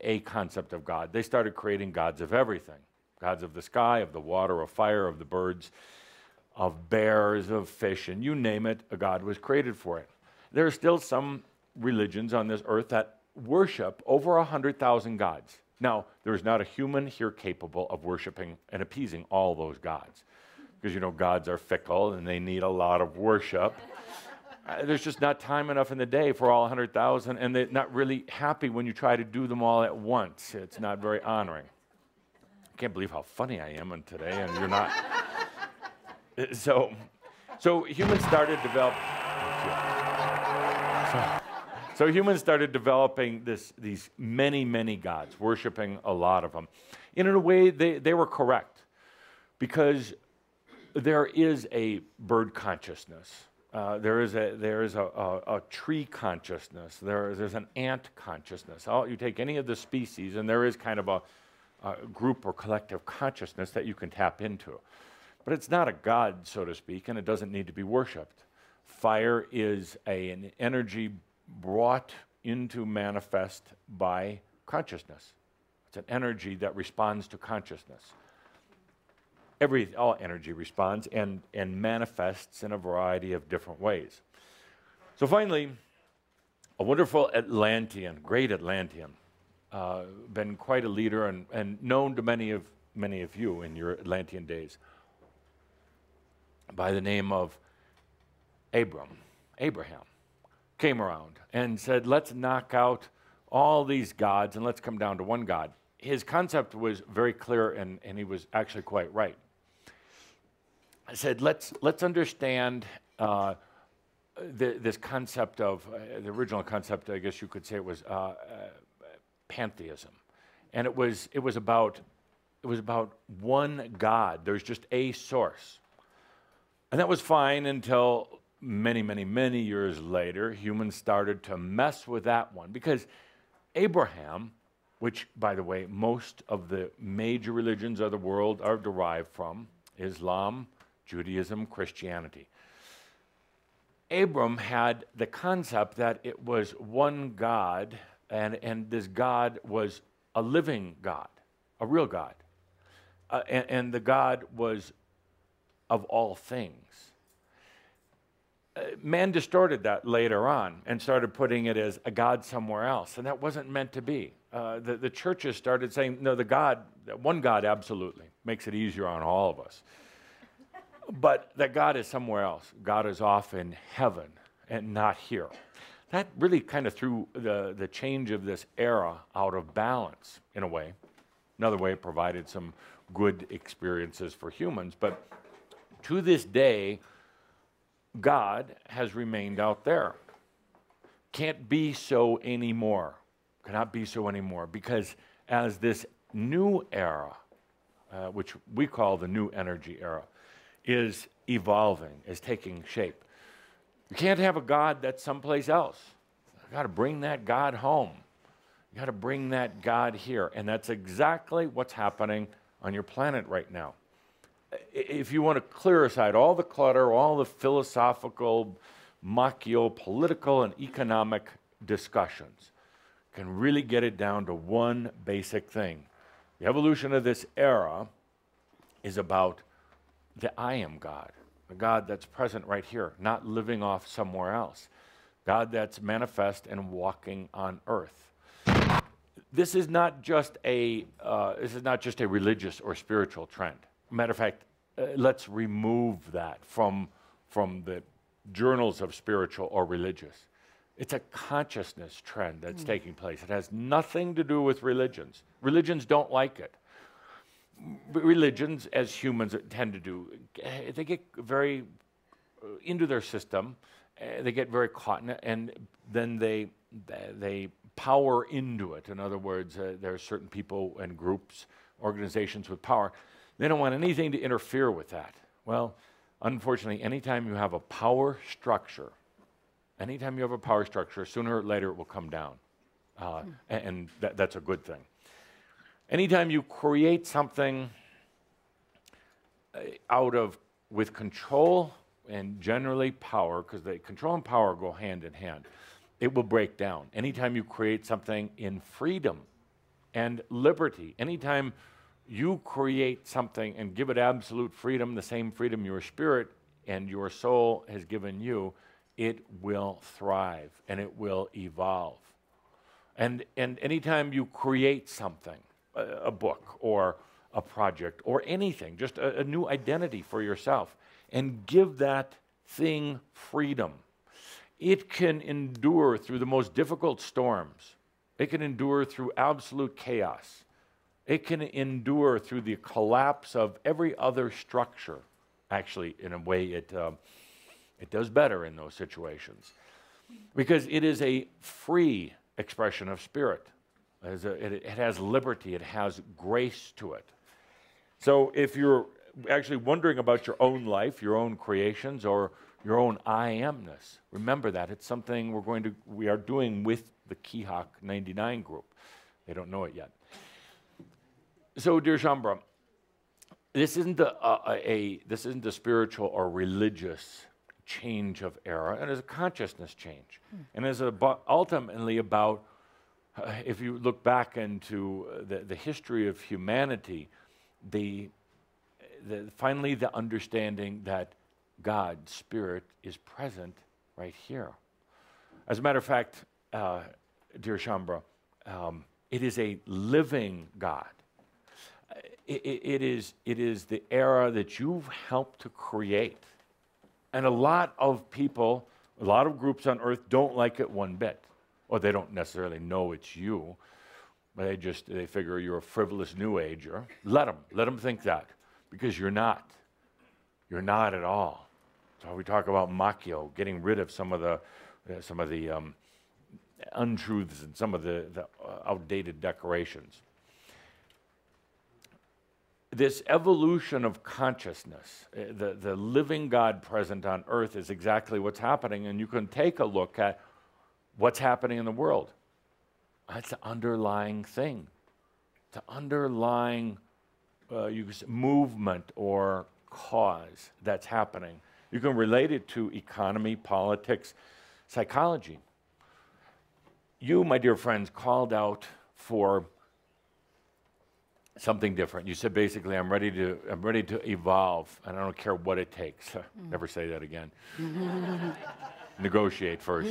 a concept of God. They started creating gods of everything. Gods of the sky, of the water, of fire, of the birds, of bears, of fish, and you name it, a god was created for it. There are still some religions on this earth that worship over 100,000 gods. Now, there is not a human here capable of worshiping and appeasing all those gods. Because, you know, gods are fickle and they need a lot of worship. There's just not time enough in the day for all 100,000, and they're not really happy when you try to do them all at once. It's not very honoring. I can't believe how funny I am today, and you're not. So humans started developing. So humans started developing these many gods, worshiping a lot of them. And in a way, they were correct, because there is a bird consciousness. There is a tree consciousness. There's an ant consciousness. You take any of the species, and there is kind of a group or collective consciousness that you can tap into. But it's not a god, so to speak, and it doesn't need to be worshipped. Fire is an energy brought into manifest by consciousness. It's an energy that responds to consciousness. All energy responds and manifests in a variety of different ways. So finally, a wonderful great Atlantean, been quite a leader and known to many of you in your Atlantean days, by the name of Abraham, came around and said, let's knock out all these gods and let's come down to one God. His concept was very clear, and he was actually quite right. I said, let's understand this concept of, the original concept, I guess you could say it was pantheism. and it was about one God. There's just a source. And that was fine until many, many, many years later, humans started to mess with that one. Because Abraham, which, by the way, most of the major religions of the world are derived from, Islam, Judaism, Christianity. Abram had the concept that it was one God, and this God was a living God, a real God. And the God was of all things. Man distorted that later on and started putting it as a God somewhere else, and that wasn't meant to be. The churches started saying, no, one God absolutely makes it easier on all of us. But that God is somewhere else. God is off in heaven and not here. That really kind of threw the change of this era out of balance in a way. Another way, it provided some good experiences for humans. But to this day, God has remained out there. Can't be so anymore. Cannot be so anymore. Because as this new era, which we call the new energy era, is evolving, is taking shape. You can't have a God that's someplace else. You got to bring that God home. You got to bring that God here. And that's exactly what's happening on your planet right now. If you want to clear aside all the clutter, all the philosophical, political, and economic discussions, can really get it down to one basic thing. The evolution of this era is about the I am God, the God that's present right here, not living off somewhere else, God that's manifest and walking on earth. This is not just a religious or spiritual trend. Matter of fact, let's remove that from the journals of spiritual or religious. It's a consciousness trend that's taking place. It has nothing to do with religions. Religions don't like it. Religions, as humans tend to do, they get very into their system, they get very caught in it, and then they power into it. In other words, there are certain people and groups, organizations with power. They don't want anything to interfere with that. Well, unfortunately, anytime you have a power structure, sooner or later it will come down, and that's a good thing. Anytime you create something with control and generally power, because control and power go hand in hand, it will break down. Anytime you create something in freedom and liberty, anytime you create something and give it absolute freedom, the same freedom your spirit and your soul has given you, it will thrive and it will evolve. And anytime you create something, a book or a project or anything, just a new identity for yourself, and give that thing freedom, it can endure through the most difficult storms. It can endure through absolute chaos. It can endure through the collapse of every other structure. Actually, in a way, it does better in those situations because it is a free expression of spirit. It has liberty, it has grace to it. So if you're actually wondering about your own life, your own creations, or your own I amness, remember that. It's something we are doing with the Kihak 99 group. They don't know it yet. So, dear Shambra, this isn't a spiritual or religious change of era, and it's a consciousness change. And it's ultimately about if you look back into the history of humanity, finally the understanding that God, Spirit, is present right here. As a matter of fact, dear Shambra, it is a living God. It is the era that you've helped to create. And a lot of people, a lot of groups on earth don't like it one bit. Or they don't necessarily know it's you, but they figure you're a frivolous new ager. Let them think that, because you're not. You're not at all. So we talk about Makyo, getting rid of some of the untruths and some of the outdated decorations. this evolution of consciousness, the living God present on earth is exactly what's happening, and you can take a look at what's happening in the world. That's the underlying thing. It's an underlying you could say movement or cause that's happening. You can relate it to economy, politics, psychology. You, my dear friends, called out for something different. You said basically, I'm ready to evolve, and I don't care what it takes. Never say that again. Negotiate first.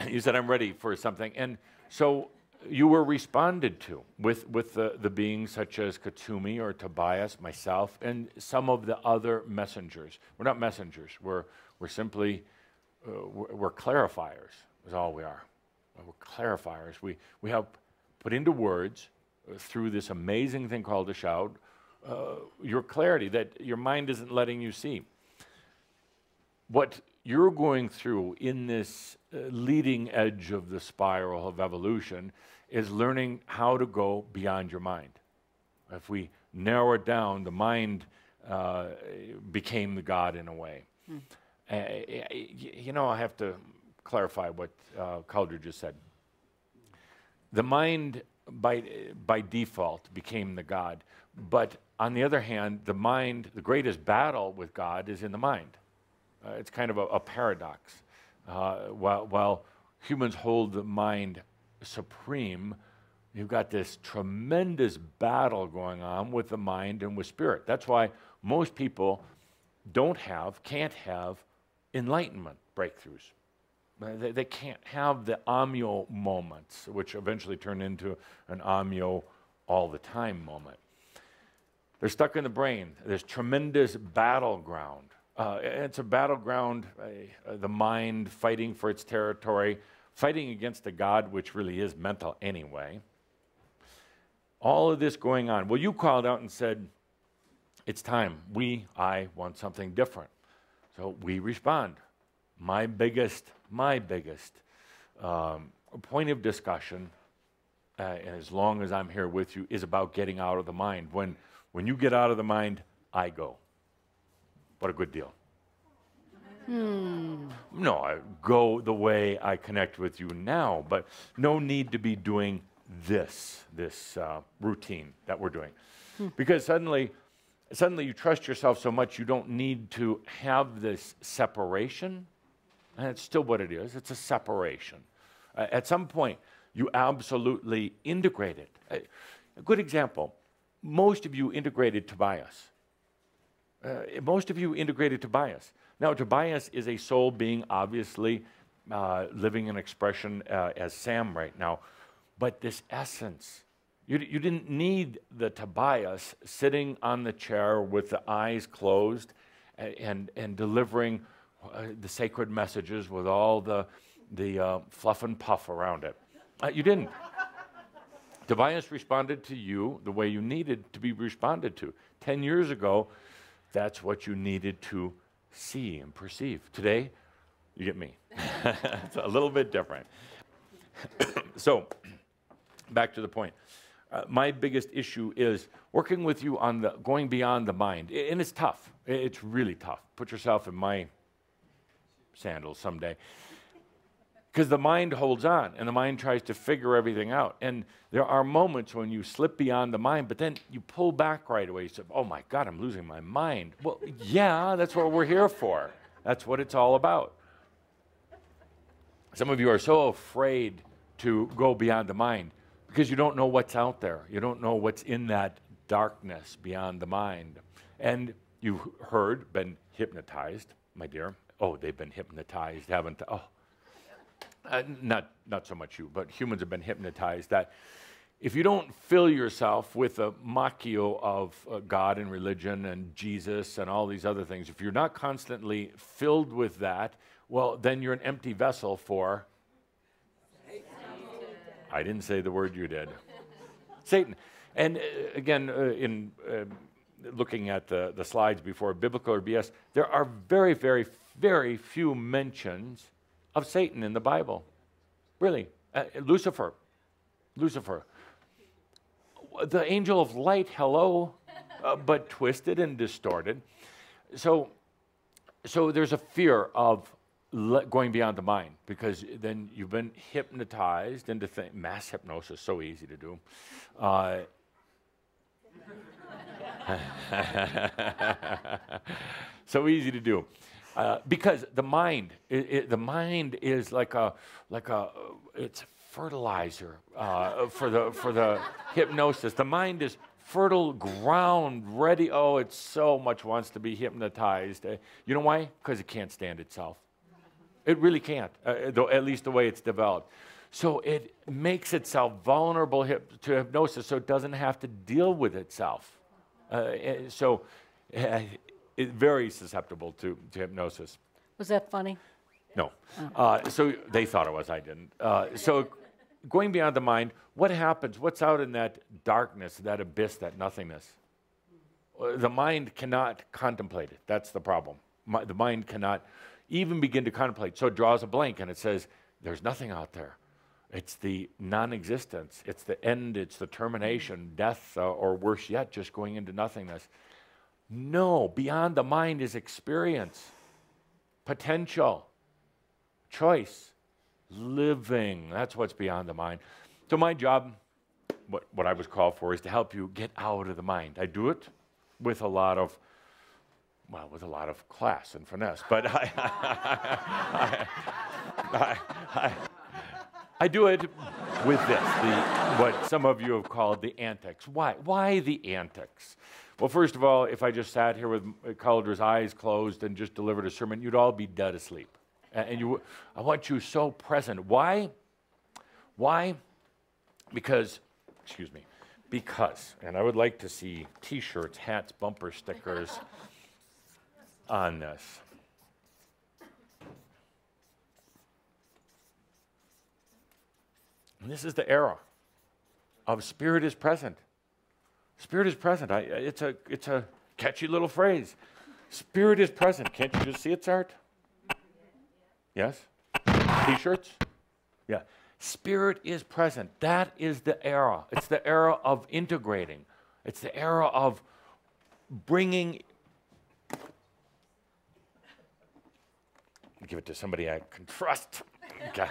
You said I'm ready for something, and so you were responded to with the beings such as Katsumi or Tobias, myself, and some of the other messengers. We're not messengers. We're simply we're clarifiers. Is all we are. We're clarifiers. We help put into words through this amazing thing called a Shoud your clarity that your mind isn't letting you see. What you're going through in this leading edge of the spiral of evolution is learning how to go beyond your mind. If we narrow it down, the mind became the God in a way. You know, I have to clarify what Calder just said. The mind, by default, became the God. But on the other hand, the mind, the greatest battle with God is in the mind. It's kind of a paradox. While humans hold the mind supreme, you've got this tremendous battle going on with the mind and with spirit. That's why most people can't have enlightenment breakthroughs. They can't have the amyo moments, which eventually turn into an amyo all the time moment. They're stuck in the brain. There's tremendous battleground. It's a battleground, the mind fighting for its territory, fighting against a God which really is mental anyway. All of this going on. Well, you called out and said, it's time. I want something different. So we respond. My biggest point of discussion, and as long as I'm here with you, is about getting out of the mind. When you get out of the mind, I go. What a good deal. No, I go the way I connect with you now, but no need to be doing this routine that we're doing. Because suddenly you trust yourself so much you don't need to have this separation. And it's still what it is. It's a separation. At some point, you absolutely integrate it. A good example, most of you integrated Tobias. Now, Tobias is a soul being, obviously, living an expression as Sam right now. But this essence, you didn't need the Tobias sitting on the chair with the eyes closed and delivering the sacred messages with all the fluff and puff around it. You didn't. Tobias responded to you the way you needed to be responded to. 10 years ago, that's what you needed to see and perceive. Today, you get me. It's a little bit different. So, back to the point. My biggest issue is working with you on going beyond the mind. And it's tough. It's really tough. Put yourself in my sandals someday. Because the mind holds on, and the mind tries to figure everything out. And there are moments when you slip beyond the mind, but then you pull back right away. You say, oh my God, I'm losing my mind. Well, yeah, that's what we're here for. That's what it's all about. Some of you are so afraid to go beyond the mind because you don't know what's out there. You don't know what's in that darkness beyond the mind. And you've been hypnotized, my dear. Oh, they've been hypnotized, haven't they? Oh. Not so much you, but humans have been hypnotized that if you don't fill yourself with a macchio of God and religion and Jesus and all these other things, if you're not constantly filled with that, well, then you're an empty vessel for Satan. I didn't say the word, you did. Satan. And again, in looking at the slides before, biblical or BS, there are very, very, very few mentions of Satan in the Bible. Really. Lucifer. the angel of light, hello, but twisted and distorted. So there's a fear of going beyond the mind, because then you've been hypnotized into mass hypnosis, so easy to do. So easy to do, because the mind is like it's fertilizer for the hypnosis. The mind is fertile ground, ready. Oh, it so much wants to be hypnotized. You know why? Because it can't stand itself. It really can't, though, at least the way it's developed. So it makes itself vulnerable to hypnosis, so it doesn't have to deal with itself. It's very susceptible to hypnosis. Was that funny? No. So they thought it was, I didn't. So going beyond the mind, what happens? What's out in that darkness, that abyss, that nothingness? The mind cannot contemplate it. That's the problem. The mind cannot even begin to contemplate. So it draws a blank and it says, there's nothing out there. It's the non-existence. It's the end. It's the termination, death, or worse yet, just going into nothingness. No, beyond the mind is experience, potential, choice, living. That's what's beyond the mind. So my job, what I was called for, is to help you get out of the mind. I do it with a lot of class and finesse, but I do it with this, what some of you have called the antics. Why? Why the antics? Well, first of all, if I just sat here with Calder's eyes closed and just delivered a sermon, you'd all be dead asleep. And I want you so present. Why? Why? Because, and I would like to see T-shirts, hats, bumper stickers on this. And this is the era of spirit is present. Spirit is present. It's a catchy little phrase. Spirit is present. Can't you just see it, Art? Yes? T-shirts? Yeah. Spirit is present. That is the era. It's the era of integrating. It's the era of bringing. Give it to somebody I can trust. Okay.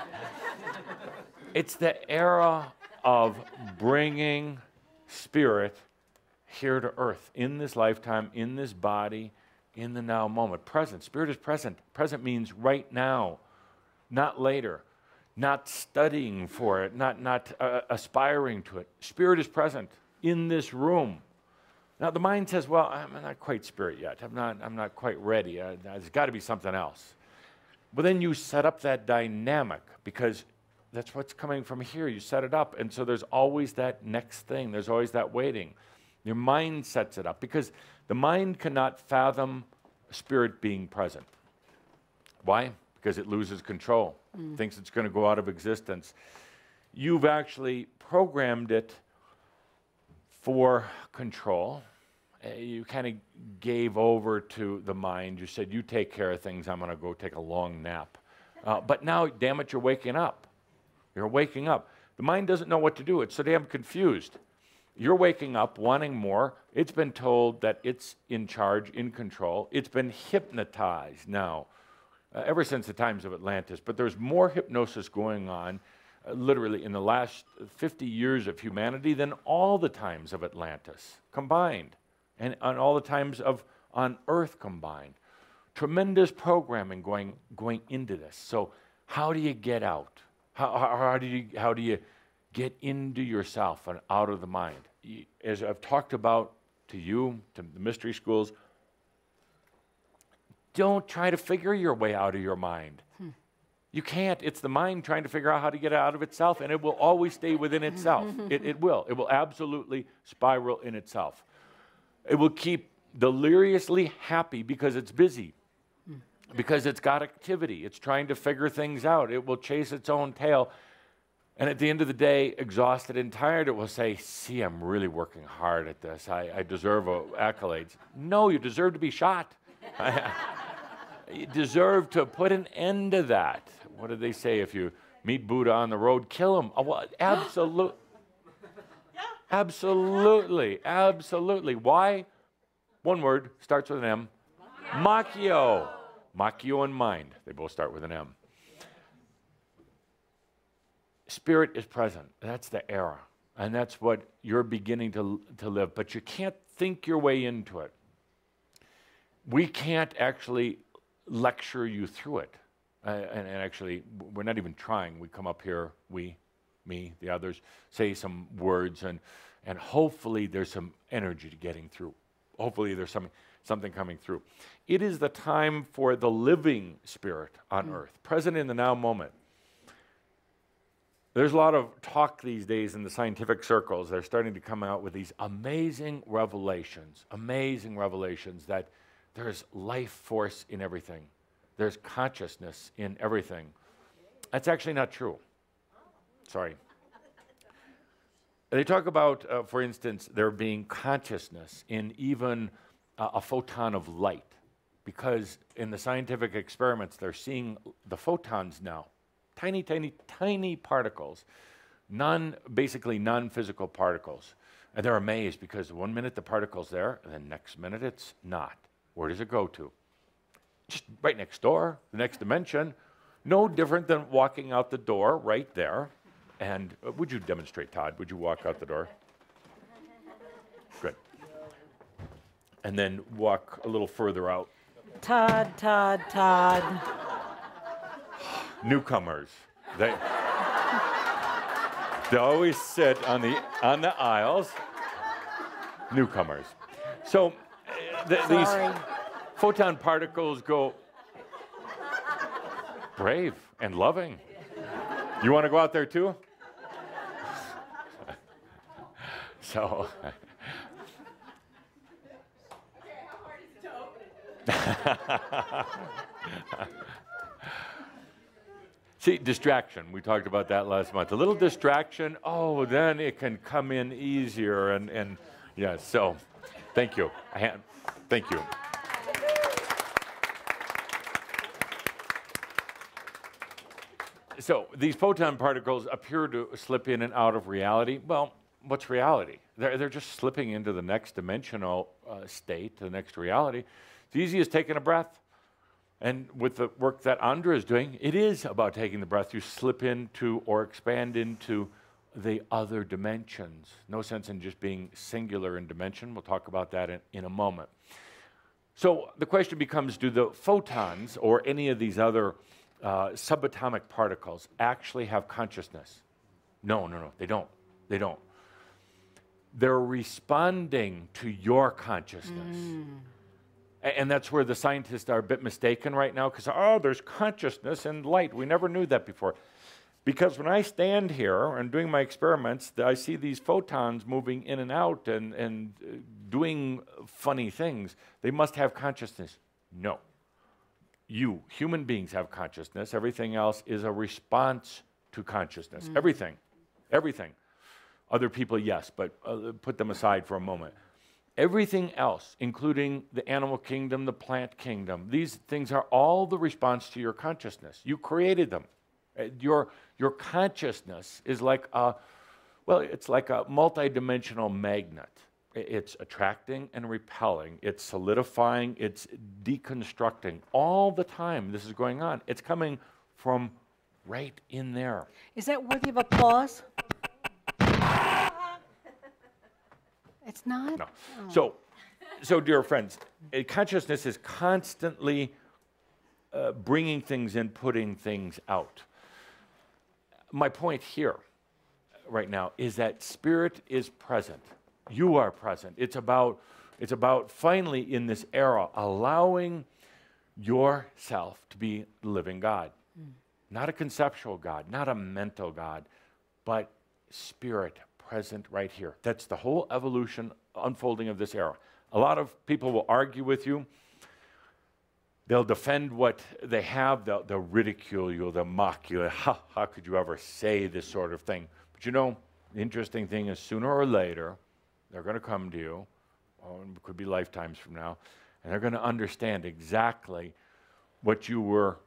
It's the era of bringing spirit here to earth, in this lifetime, in this body, in the now moment. Present. Spirit is present. Present means right now, not later, not studying for it, not aspiring to it. Spirit is present in this room. Now the mind says, well, I'm not quite spirit yet. I'm not quite ready. There's got to be something else. But then you set up that dynamic, because that's what's coming from here. You set it up, and so there's always that next thing. There's always that waiting. Your mind sets it up, because the mind cannot fathom spirit being present. Why? Because it loses control, thinks it's going to go out of existence. You've actually programmed it for control. You kind of gave over to the mind. You said, you take care of things, I'm going to go take a long nap. But now, damn it, you're waking up. You're waking up. The mind doesn't know what to do. It's so damn confused. You're waking up, wanting more. It's been told that it's in charge, in control. It's been hypnotized now, ever since the times of Atlantis. But there's more hypnosis going on, literally, in the last 50 years of humanity than all the times of Atlantis combined, and on all the times on Earth combined. Tremendous programming going into this. So how do you get out? How do you get into yourself and out of the mind? As I've talked about to you, to the mystery schools, don't try to figure your way out of your mind. You can't. It's the mind trying to figure out how to get out of itself, and it will always stay within itself. It will. It will absolutely spiral in itself. It will keep deliriously happy because it's busy, because it's got activity. It's trying to figure things out. It will chase its own tail. And at the end of the day, exhausted and tired, it will say, see, I'm really working hard at this. I deserve accolades. No, you deserve to be shot. You deserve to put an end to that. What did they say? If you meet Buddha on the road, kill him. Oh, well, Absolutely, absolutely. Why? One word, starts with an M. Machio. Machio and mind. They both start with an M. Spirit is present. That's the era. And that's what you're beginning to live. But you can't think your way into it. We can't actually lecture you through it. And actually, we're not even trying. We come up here, we, me, the others, say some words, and hopefully there's some energy to getting through. Hopefully there's something coming through. It is the time for the living spirit on earth, present in the now moment. There's a lot of talk these days in the scientific circles. They're starting to come out with these amazing revelations that there's life force in everything. There's consciousness in everything. That's actually not true. Sorry. They talk about, for instance, there being consciousness in even a photon of light, because in the scientific experiments, they're seeing the photons now, tiny, tiny, tiny particles, basically non-physical particles. And they're amazed because one minute the particle's there, and then next minute it's not. Where does it go to? Just right next door, the next dimension. No different than walking out the door right there. And would you demonstrate, Todd? Would you walk out the door? Good. And then walk a little further out. Todd. Newcomers. They always sit on the aisles. Newcomers. So these photon particles go brave and loving. You want to go out there too? So. See, distraction. We talked about that last month. A little distraction, then it can come in easier. And yeah, so thank you. Thank you. So these photon particles appear to slip in and out of reality. Well, what's reality? They're just slipping into the next dimensional state, the next reality. It's easy as taking a breath. And with the work that Andra is doing, it is about taking the breath. You slip into or expand into the other dimensions. No sense in just being singular in dimension. We'll talk about that in a moment. So the question becomes, do the photons or any of these other subatomic particles actually have consciousness? No, they don't. They don't. They're responding to your consciousness. And that's where the scientists are a bit mistaken right now, because, there's consciousness in light. We never knew that before. Because when I stand here and doing my experiments, I see these photons moving in and out and doing funny things. They must have consciousness. No. You, human beings, have consciousness. Everything else is a response to consciousness. Everything. Other people, yes, but put them aside for a moment. Everything else, including the animal kingdom, the plant kingdom, these things are all the response to your consciousness. You created them. Your consciousness is like it's like a multidimensional magnet. It's attracting and repelling. It's solidifying. It's deconstructing. All the time this is going on. It's coming from right in there. Is that worthy of applause? It's not? No. So dear friends, consciousness is constantly bringing things in, putting things out. My point here right now is that spirit is present. You are present. It's about finally in this era allowing yourself to be the living God. Not a conceptual God, not a mental God, but spirit present right here. That's the whole evolution, unfolding of this era. A lot of people will argue with you. They'll defend what they have. They'll ridicule you. They'll mock you. How could you ever say this sort of thing? But you know, the interesting thing is sooner or later, they're going to come to you, it could be lifetimes from now, and they're going to understand exactly what you were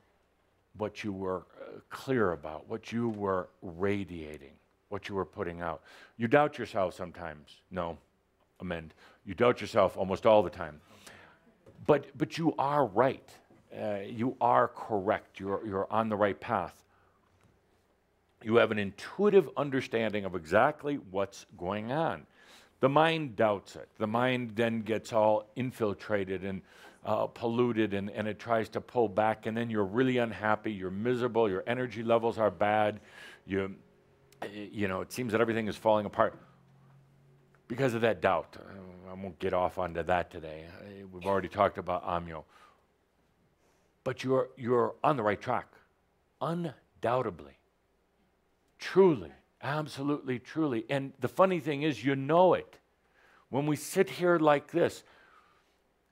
clear about, what you were radiating. what you were putting out. You doubt yourself sometimes. No, amend. You doubt yourself almost all the time. But you are right. You are correct. You're on the right path. You have an intuitive understanding of exactly what's going on. The mind doubts it. The mind then gets all infiltrated and polluted, and it tries to pull back, and then you're really unhappy, you're miserable, your energy levels are bad, you know, it seems that everything is falling apart because of that doubt. I won't get off onto that today. We've already talked about Amyo. But you're on the right track, undoubtedly. Truly, absolutely, truly. And the funny thing is, you know it. When we sit here like this,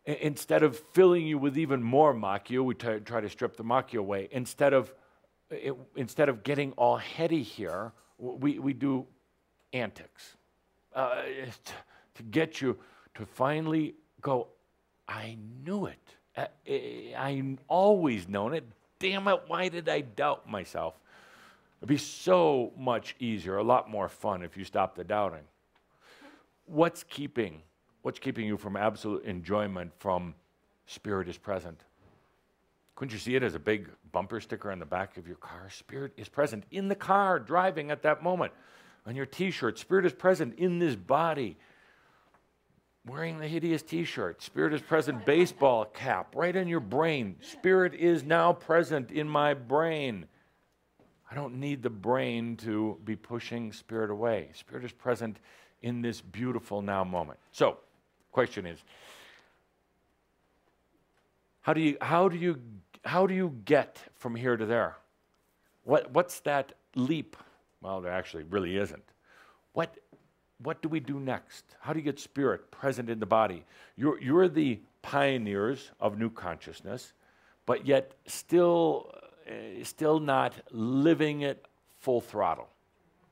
instead of filling you with even more Makyo, we try to strip the Makyo away. Instead of getting all heady here, we do antics to get you to finally go, I knew it. I always known it. Damn it, why did I doubt myself? It'd be so much easier, a lot more fun if you stop the doubting. What's keeping you from absolute enjoyment from Spirit is present? Couldn't you see it as a big bumper sticker on the back of your car? Spirit is present in the car, driving at that moment. On your t-shirt, Spirit is present in this body. Wearing the hideous t-shirt, Spirit is present, baseball cap, right in your brain. Spirit is now present in my brain. I don't need the brain to be pushing Spirit away. Spirit is present in this beautiful now moment. So, question is, how do you get from here to there? What's that leap? Well, there actually really isn't. What do we do next? How do you get Spirit present in the body? You're the pioneers of new consciousness, but yet still not living it full throttle,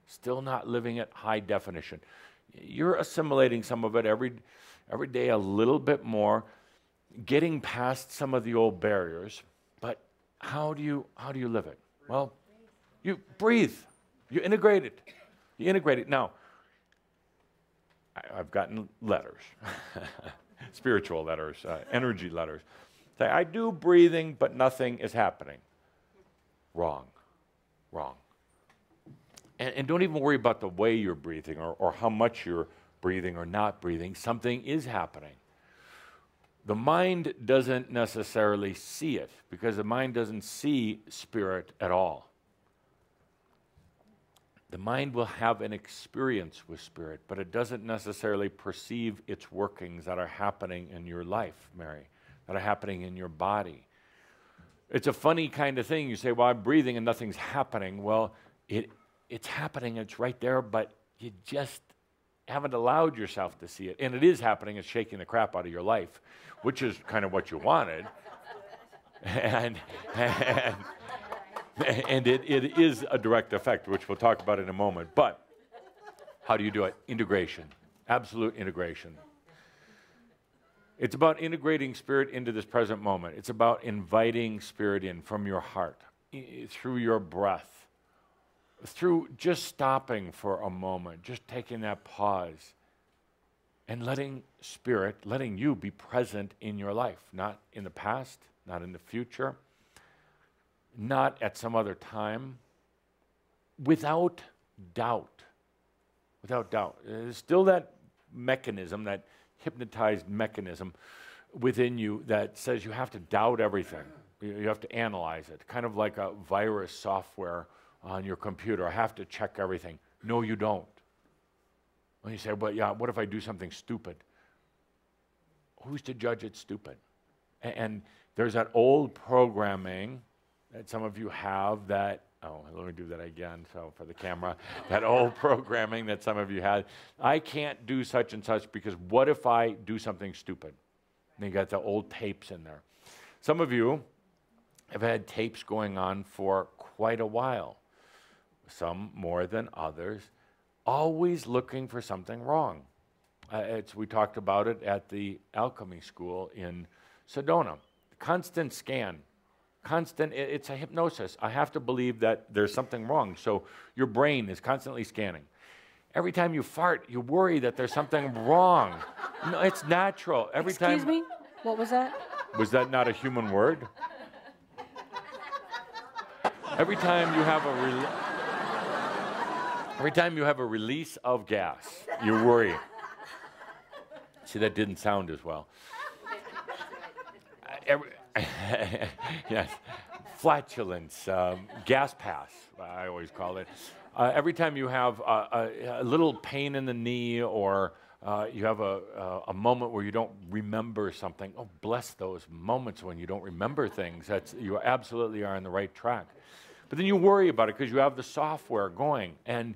still not living it high definition. You're assimilating some of it every day a little bit more, getting past some of the old barriers. But how do you live it? Well, you breathe. You integrate it. You integrate it. Now, I've gotten letters, spiritual letters, energy letters. Say, I do breathing, but nothing is happening. Wrong. And don't even worry about the way you're breathing or how much you're breathing or not breathing. Something is happening. The mind doesn't necessarily see it because the mind doesn't see Spirit at all. The mind will have an experience with Spirit, but it doesn't necessarily perceive its workings that are happening in your life, Mary, that are happening in your body. It's a funny kind of thing. You say, well, I'm breathing and nothing's happening. Well, it's happening, it's right there, but you just haven't allowed yourself to see it. And it is happening, it's shaking the crap out of your life, which is kind of what you wanted. And it is a direct effect, which we'll talk about in a moment. But how do you do it? Integration, absolute integration. It's about integrating Spirit into this present moment. It's about inviting Spirit in from your heart, through your breath, through just stopping for a moment, just taking that pause, and letting Spirit, letting you be present in your life, not in the past, not in the future, not at some other time, without doubt. Without doubt. There's still that mechanism, that hypnotized mechanism within you that says you have to doubt everything. You have to analyze it, kind of like a virus software on your computer. I have to check everything. No, you don't. When you say, well, yeah, what if I do something stupid? Who's to judge it's stupid? And there's that old programming that some of you have that, oh, let me do that again, so for the camera, that old programming that some of you had. I can't do such and such because what if I do something stupid? And you got the old tapes in there. Some of you have had tapes going on for quite a while, some more than others, always looking for something wrong. We talked about it at the alchemy school in Sedona. Constant scan. Constant, it's a hypnosis. I have to believe that there's something wrong. So your brain is constantly scanning. Every time you fart, you worry that there's something wrong. No, it's natural. Excuse me? What was that? Was that not a human word? Every time you have a release of gas, you worry. See, that didn't sound as well. Yes, flatulence, gas pass, I always call it. Every time you have a little pain in the knee, or you have a moment where you don't remember something, oh, bless those moments when you don't remember things. You absolutely are on the right track. But then you worry about it because you have the software going, and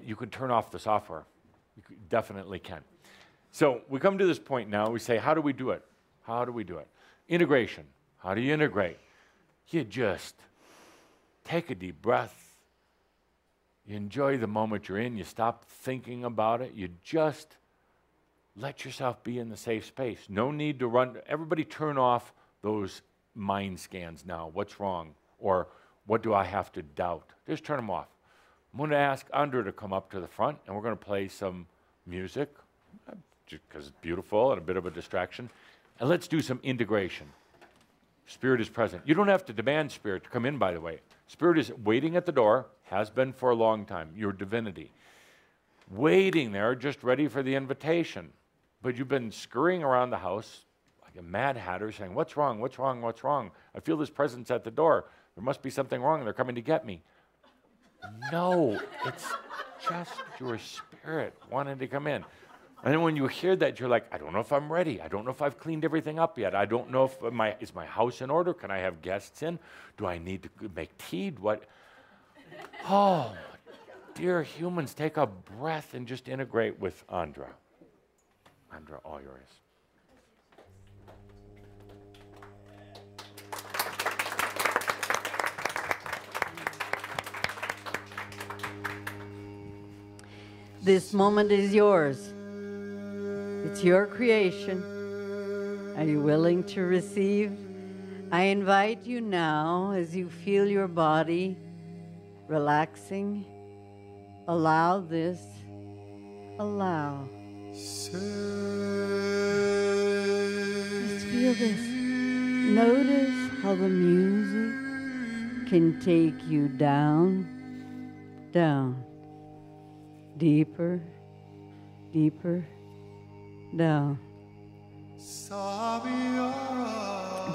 you can turn off the software. You definitely can. So we come to this point now, we say, how do we do it? How do we do it? Integration. How do you integrate? You just take a deep breath. You enjoy the moment you're in. You stop thinking about it. You just let yourself be in the safe space. No need to run. Everybody turn off those mind scans now. What's wrong? Or what do I have to doubt? Just turn them off. I'm going to ask Andra to come up to the front, and we're going to play some music, just because it's beautiful and a bit of a distraction. And let's do some integration. Spirit is present. You don't have to demand Spirit to come in, by the way. Spirit is waiting at the door, has been for a long time, your divinity. Waiting there, just ready for the invitation. But you've been scurrying around the house like a mad hatter saying, what's wrong, what's wrong, what's wrong? I feel this presence at the door. There must be something wrong. They're coming to get me. No, it's just your spirit wanting to come in. And then when you hear that, you're like, I don't know if I'm ready. I don't know if I've cleaned everything up yet. I don't know if is my house in order? Can I have guests in? Do I need to make tea? What? Oh, dear humans, take a breath and just integrate with Andra. Andra, all yours. This moment is yours. It's your creation. Are you willing to receive? I invite you now, as you feel your body relaxing, allow this, allow. Just feel this. Notice how the music can take you down, down, deeper, deeper, down.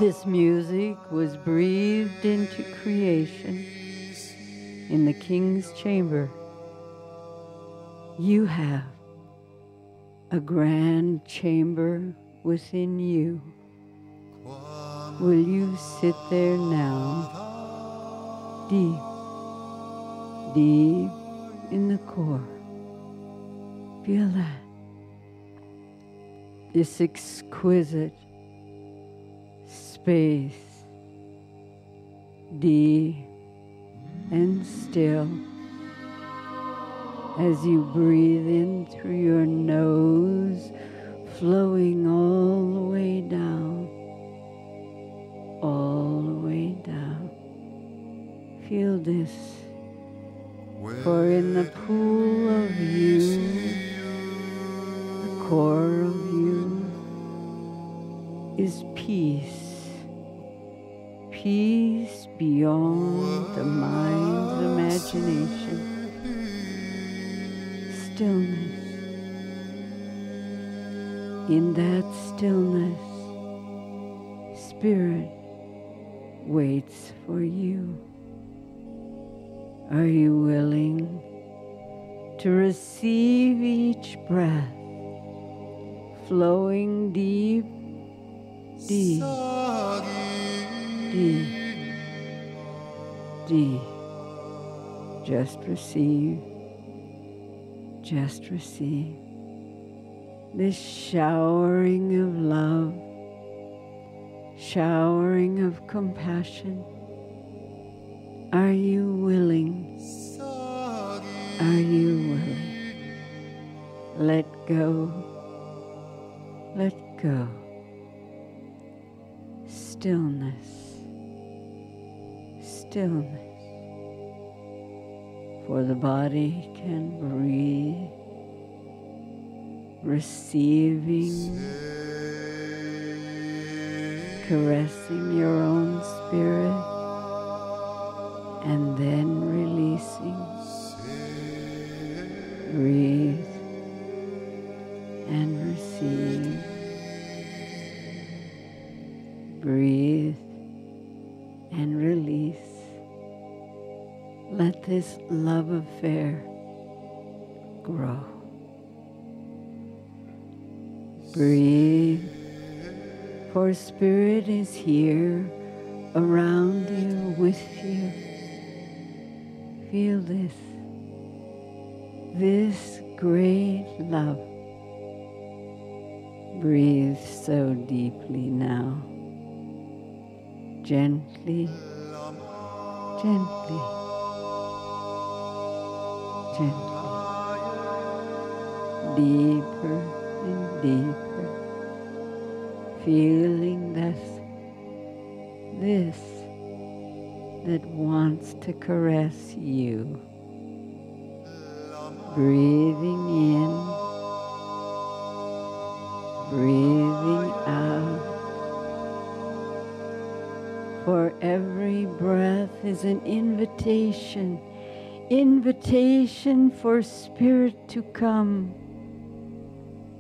This music was breathed into creation in the King's chamber. You have a grand chamber within you. Will you sit there now, deep, deep in the core? Feel that. This exquisite space, deep and still, as you breathe in through your nose, flowing all the way down, all the way down. Feel this, for in the pool of you, the core of you, is peace. Peace beyond the mind's imagination. Stillness. In that stillness, Spirit waits for you. Are you willing to receive each breath flowing deep, deep, deep, deep? Just receive. Just receive this showering of love, showering of compassion. Are you willing? Are you willing? Let go. Let go. Stillness. stillness. For the body can breathe, receiving, caressing your own spirit, and then releasing. Breathe and receive. Breathe and release. Let this love affair grow. Breathe, for Spirit is here, around you, with you. Feel this great love. Breathe so deeply now. Gently, gently, gently. Deeper and deeper. Feeling this that wants to caress you. Breathing in, breathing out. For every breath is an invitation for Spirit to come.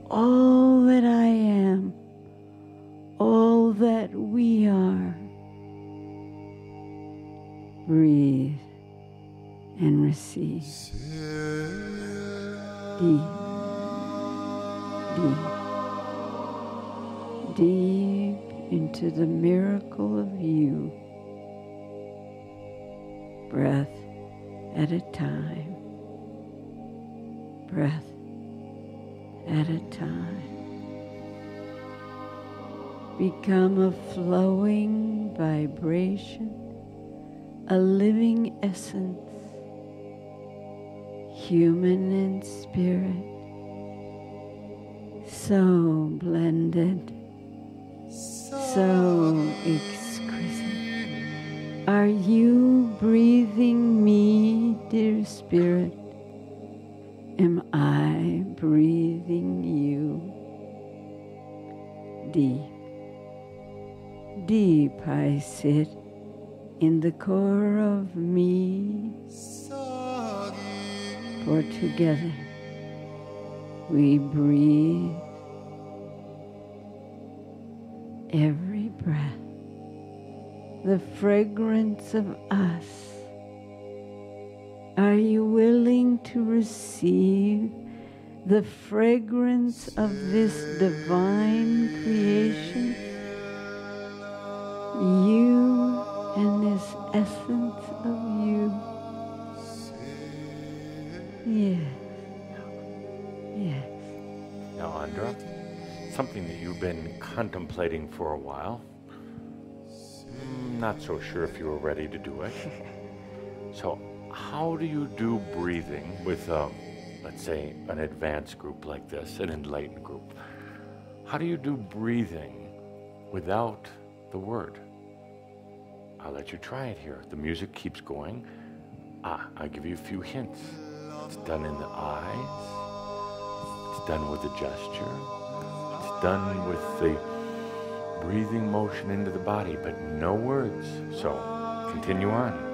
All that I am, all that we are. Breathe and receive. Deep, deep, deep into the miracle of you. Breath at a time. Breath at a time. Become a flowing vibration, a living essence, human and spirit, so blended, so exquisite. Are you breathing me, dear Spirit? Am I breathing you? Deep, deep I sit in the core of me, for together we breathe every breath, the fragrance of us. Are you willing to receive the fragrance of this divine creation? You and this essence of you. Yes. Yes. Now, Andra, something that you've been contemplating for a while. Not so sure if you were ready to do it. So, how do you do breathing with, let's say, an advanced group like this, an enlightened group? How do you do breathing without the word? I'll let you try it here. The music keeps going. I'll give you a few hints. It's done in the eyes. It's done with the gesture. It's done with the breathing motion into the body, but no words. So, continue on.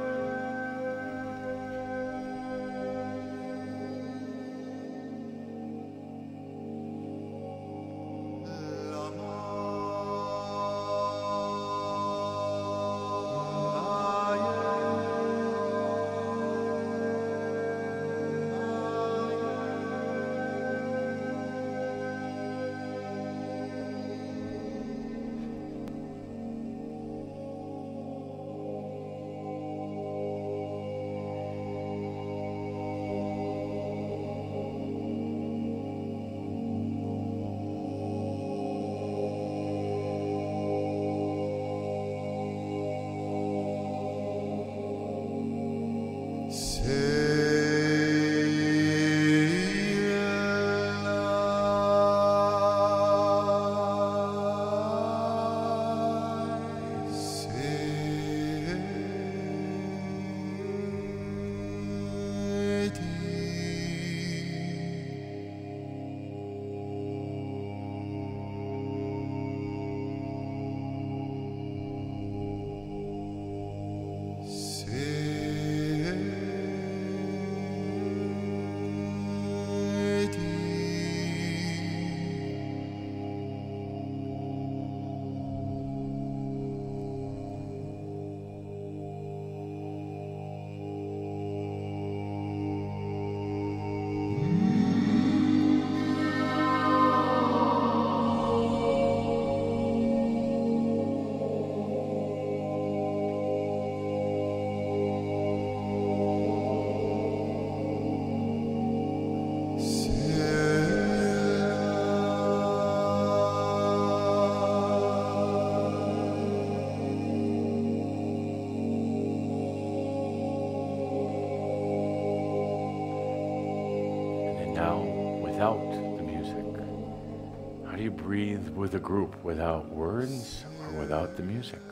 breathe with a group without words or without the music.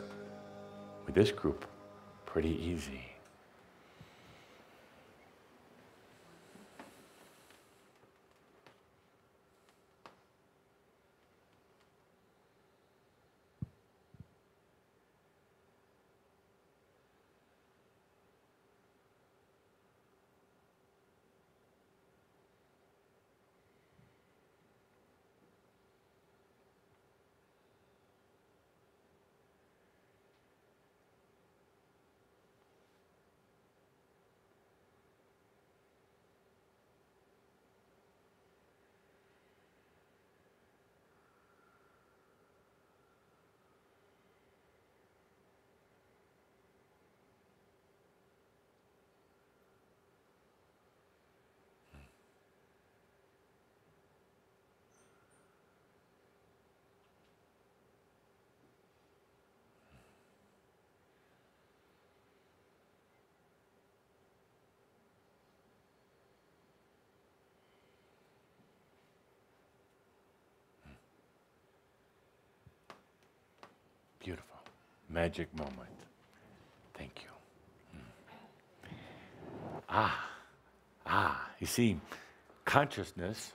With this group, pretty easy. Beautiful. Magic moment. Thank you. You see, consciousness,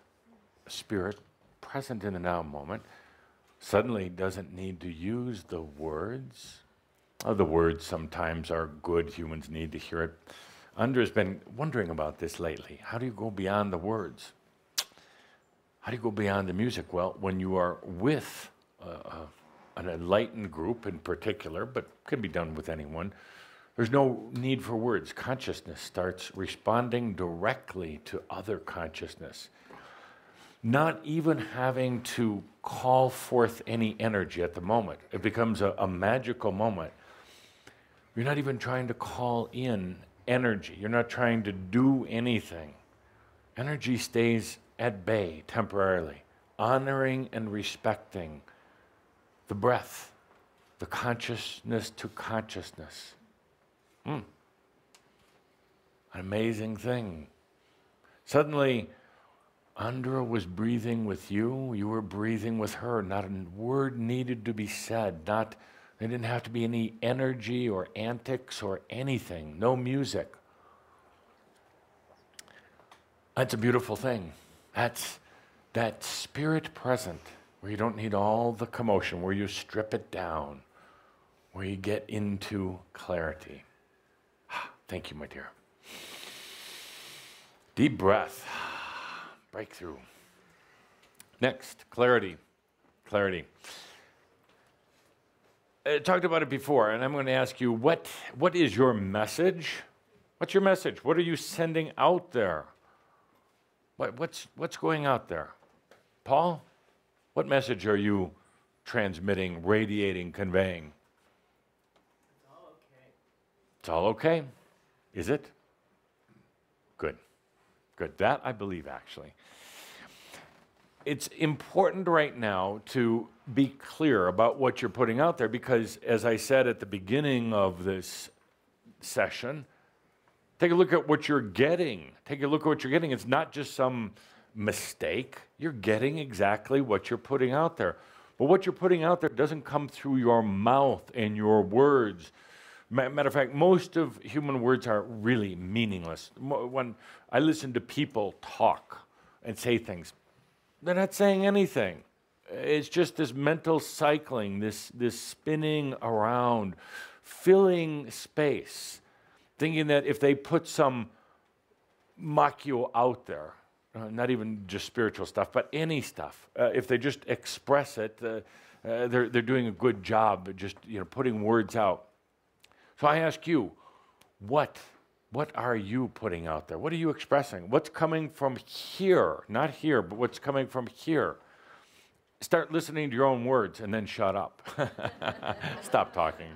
spirit, present in the now moment, suddenly doesn't need to use the words. The words sometimes are good. Humans need to hear it. Andra's been wondering about this lately. How do you go beyond the words? How do you go beyond the music? Well, when you are with an enlightened group in particular, but can be done with anyone, there's no need for words. Consciousness starts responding directly to other consciousness, not even having to call forth any energy at the moment. It becomes a magical moment. You're not even trying to call in energy. You're not trying to do anything. Energy stays at bay temporarily, honoring and respecting the breath, the consciousness to consciousness. An amazing thing. Suddenly, Andra was breathing with you, you were breathing with her. Not a word needed to be said. There didn't have to be any energy or antics or anything. No music. That's a beautiful thing. That's that spirit present, where you don't need all the commotion, where you strip it down, where you get into clarity. Thank you, my dear. Deep breath. Breakthrough. Next, clarity. Clarity. I talked about it before, and I'm going to ask you, what is your message? What's your message? What are you sending out there? What's going out there? Paul, what message are you transmitting, radiating, conveying? It's all okay. It's all okay. Is it? Good. Good. That I believe, actually. It's important right now to be clear about what you're putting out there because, as I said at the beginning of this session, take a look at what you're getting. Take a look at what you're getting. It's not just some mistake. You're getting exactly what you're putting out there. But what you're putting out there doesn't come through your mouth and your words. Matter of fact, most of human words are really meaningless. When I listen to people talk and say things, they're not saying anything. It's just this mental cycling, this spinning around, filling space, thinking that if they put some makyo out there, not even just spiritual stuff, but any stuff, if they just express it, they're doing a good job of just putting words out. So I ask you, what are you putting out there? What are you expressing? What's coming from here? Not here, but what's coming from here? Start listening to your own words and then shut up. Stop talking.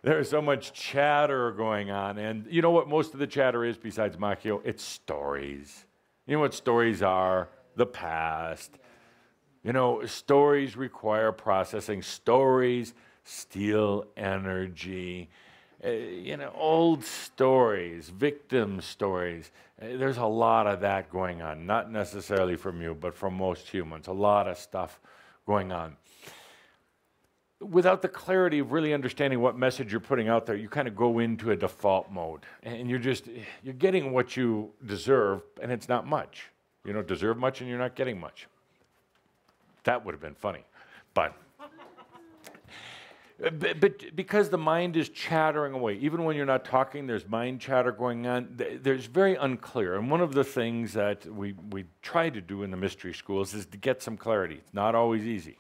There's so much chatter going on. And you know what most of the chatter is besides Makyo? It's stories. You know what stories are? The past. Stories require processing. Stories steal energy. Old stories, victim stories. There's a lot of that going on, not necessarily from you, but from most humans. A lot of stuff going on. Without the clarity of really understanding what message you're putting out there, you kind of go into a default mode, and you're getting what you deserve, and it's not much. You don't deserve much, and you're not getting much. That would have been funny, but because the mind is chattering away, even when you're not talking, there's mind chatter going on. There's very unclear, and one of the things that we try to do in the mystery schools is to get some clarity. It's not always easy.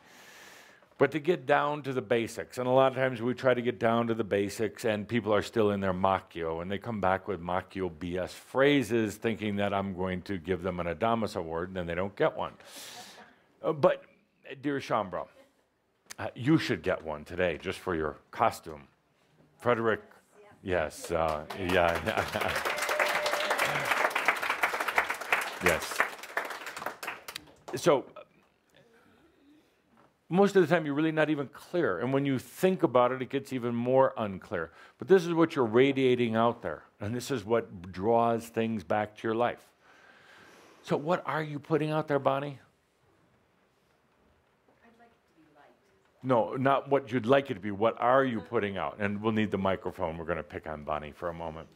But to get down to the basics, and a lot of times we try to get down to the basics, and people are still in their Makyo, and they come back with Makyo BS phrases, thinking that I'm going to give them an Adamus Award, and then they don't get one. But, dear Shambra, you should get one today, just for your costume. Frederick, yes, yeah. Yes. So, most of the time, you're really not even clear. And when you think about it, it gets even more unclear. But this is what you're radiating out there. And this is what draws things back to your life. So what are you putting out there, Bonnie? I'd like it to be light. No, not what you'd like it to be. What are you putting out? And we'll need the microphone. We're going to pick on Bonnie for a moment.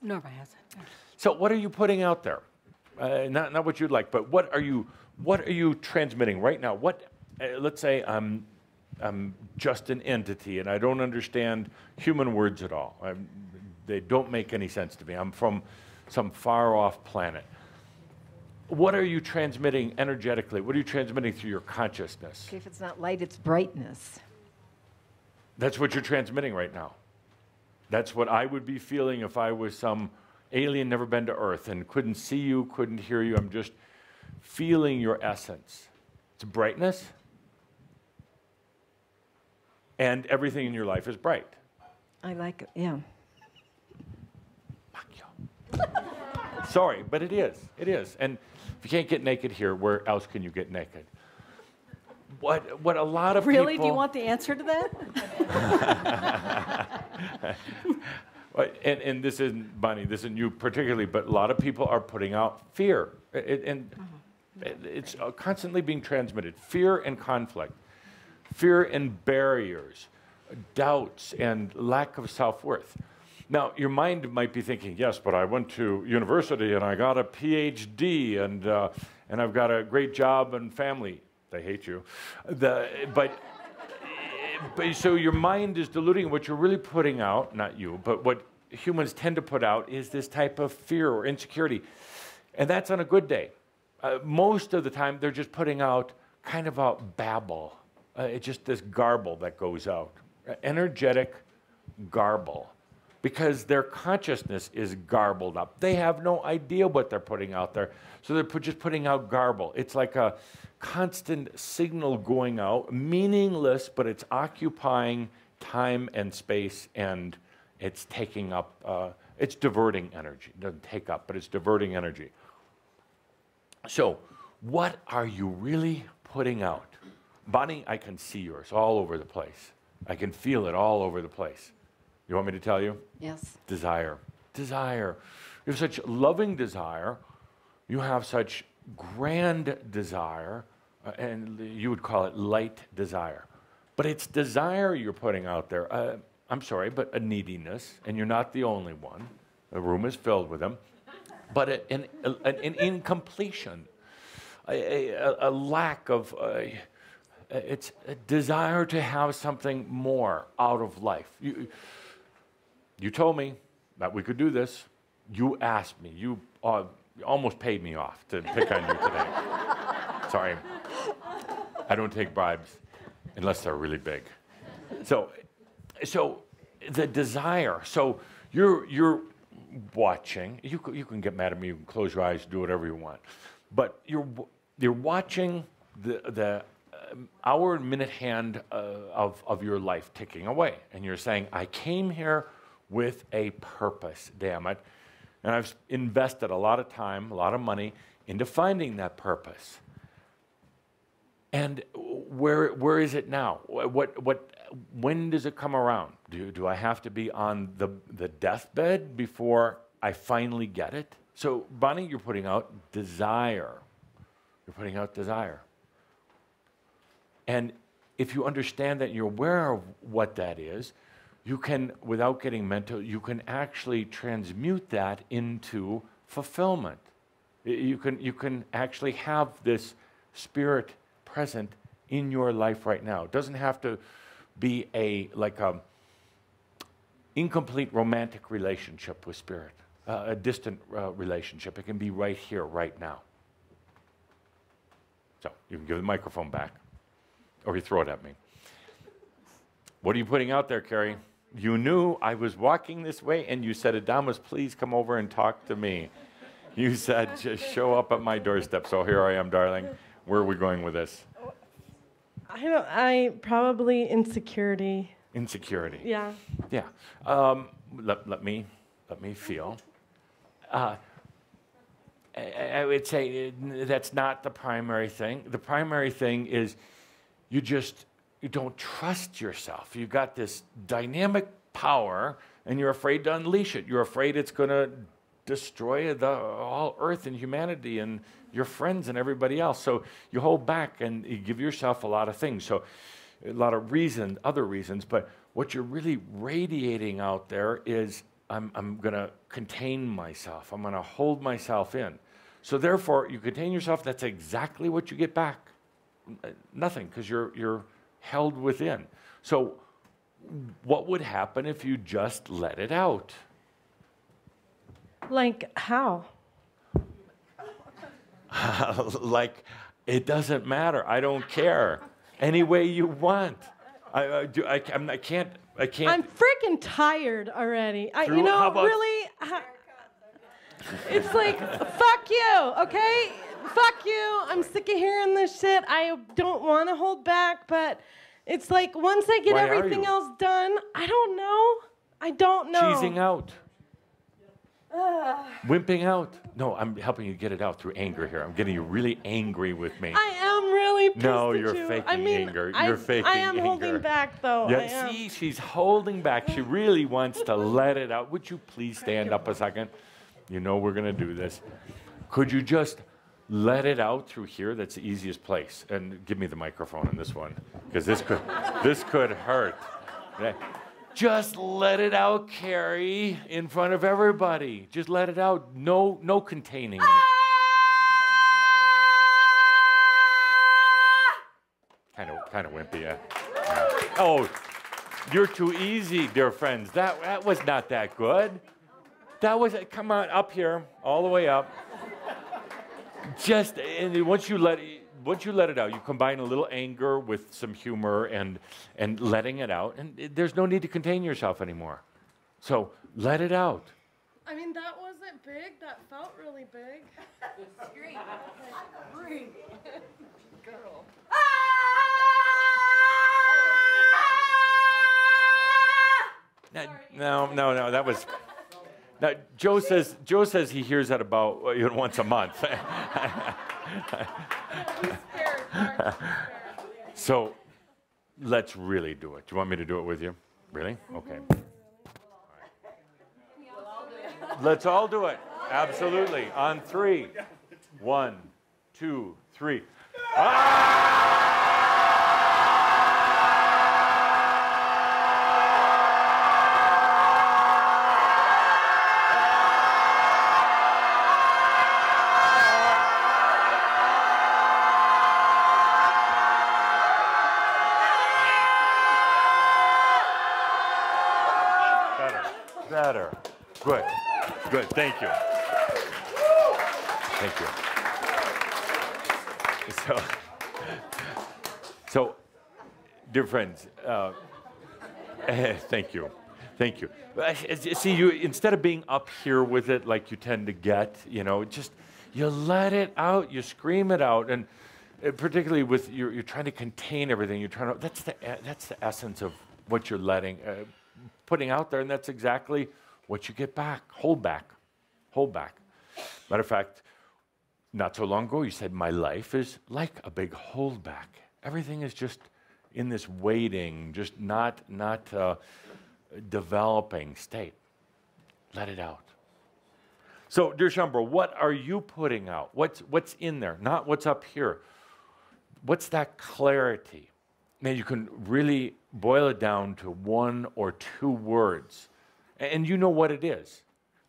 Norma has it. So what are you putting out there? Not what you'd like, but what are you transmitting right now? Let's say I'm just an entity and I don't understand human words at all. They don't make any sense to me. I'm from some far-off planet. What are you transmitting energetically? What are you transmitting through your consciousness? Okay, if it's not light, it's brightness. That's what you're transmitting right now. That's what I would be feeling if I was some alien, never been to Earth, and couldn't see you, couldn't hear you. I'm just feeling your essence. It's brightness. And everything in your life is bright. I like it, yeah. Sorry, but it is. It is. And if you can't get naked here, where else can you get naked? What a lot of Really? people... Do you want the answer to that? And this isn't, Bonnie, this isn't you particularly, but a lot of people are putting out fear. It's constantly being transmitted. Fear and conflict. Fear and barriers, doubts and lack of self-worth. Now, your mind might be thinking, yes, but I went to university and I got a PhD and I've got a great job and family. They hate you. But so your mind is diluting what you're really putting out, not you, but what humans tend to put out is this type of fear or insecurity. And that's on a good day. Most of the time, they're just putting out kind of a babble. It's just this garble that goes out, energetic garble, because their consciousness is garbled up. They have no idea what they're putting out there, so they're just putting out garble. It's like a constant signal going out, meaningless, but it's occupying time and space, and it's taking up, it's diverting energy. It doesn't take up, but it's diverting energy. So what are you really putting out? Bonnie, I can see yours all over the place. I can feel it all over the place. You want me to tell you? Yes. Desire. Desire. You have such loving desire. You have such grand desire, and you would call it light desire. But it's desire you're putting out there. I'm sorry, but a neediness, and you're not the only one. The room is filled with them. But an incompletion, a lack of... it's a desire to have something more out of life. You told me that we could do this. You asked me. You almost paid me off to pick on you today. Sorry. I don't take bribes unless they're really big. So the desire. So you're watching. You can get mad at me. You can close your eyes, do whatever you want. But you're watching the hour and minute hand of your life ticking away. And you're saying, I came here with a purpose, damn it. And I've invested a lot of time, a lot of money into finding that purpose. And where is it now? when does it come around? Do I have to be on the deathbed before I finally get it? So, Bonnie, you're putting out desire. You're putting out desire. And if you understand that, you're aware of what that is, you can, without getting mental, you can actually transmute that into fulfillment. You can actually have this spirit present in your life right now. It doesn't have to be a incomplete romantic relationship with spirit, a distant relationship. It can be right here, right now. So you can give the microphone back, or you throw it at me. What are you putting out there, Carrie? You knew I was walking this way, and you said, Adamus, please come over and talk to me. You said, just show up at my doorstep. So here I am, darling. Where are we going with this? I probably insecurity. Insecurity. Yeah. Yeah. Let me feel. I would say that's not the primary thing. The primary thing is you don't trust yourself. You got this dynamic power, and you're afraid to unleash it. You're afraid it's going to destroy all Earth and humanity and your friends and everybody else. So you hold back and you give yourself a lot of things. So a lot of other reasons, but what you're really radiating out there is I'm going to contain myself. I'm going to hold myself in. So therefore, you contain yourself. That's exactly what you get back. Nothing, because you're held within. So what would happen if you just let it out? Like how? Like, it doesn't matter. I don't care. Any way you want. I can't. I'm freaking tired already. Really. It's like, fuck you, okay? Fuck you. I'm sick of hearing this shit. I don't want to hold back, but it's like once I get everything else done, I don't know. Cheesing out. Wimping out. No, I'm helping you get it out through anger here. I'm getting you really angry with me. I am really pissed No, at you're you. faking anger. You're faking I am anger. holding back, though. Yeah, see, she's holding back. She really wants to let it out. Would you please stand up a second? You know we're going to do this. Could you just let it out through here? That's the easiest place. And give me the microphone on this one, because this could hurt. Okay. Just let it out, Carrie, in front of everybody. Just let it out. No containing it. Kind of wimpy, yeah. Oh, you're too easy, dear friends. That was not that good. That was, come on, up here, all the way up. And once you let it out, you combine a little anger with some humor and letting it out, and there's no need to contain yourself anymore. So let it out. I mean, that wasn't big. That felt really big. Scream. Scream. Girl. No, that was... Now, Joe says he hears that about once a month. So let's really do it. Do you want me to do it with you? Really? Okay. All right. Let's all do it. Absolutely. On 3. 1, 2, 3. Better. Good. Thank you. So, dear friends, thank you. See, you instead of being up here with it like you tend to get, just you let it out, you scream it out, and particularly with you're trying to contain everything. You're trying to. That's the essence of what you're putting out there, and that's exactly what you get back. Hold back. Matter of fact, not so long ago, you said, my life is like a big holdback. Everything is just, in this waiting, just not developing state. Let it out. So, dear Shaumbra, what are you putting out? What's in there? Not what's up here. What's that clarity? Now, you can really boil it down to one or two words, and you know what it is.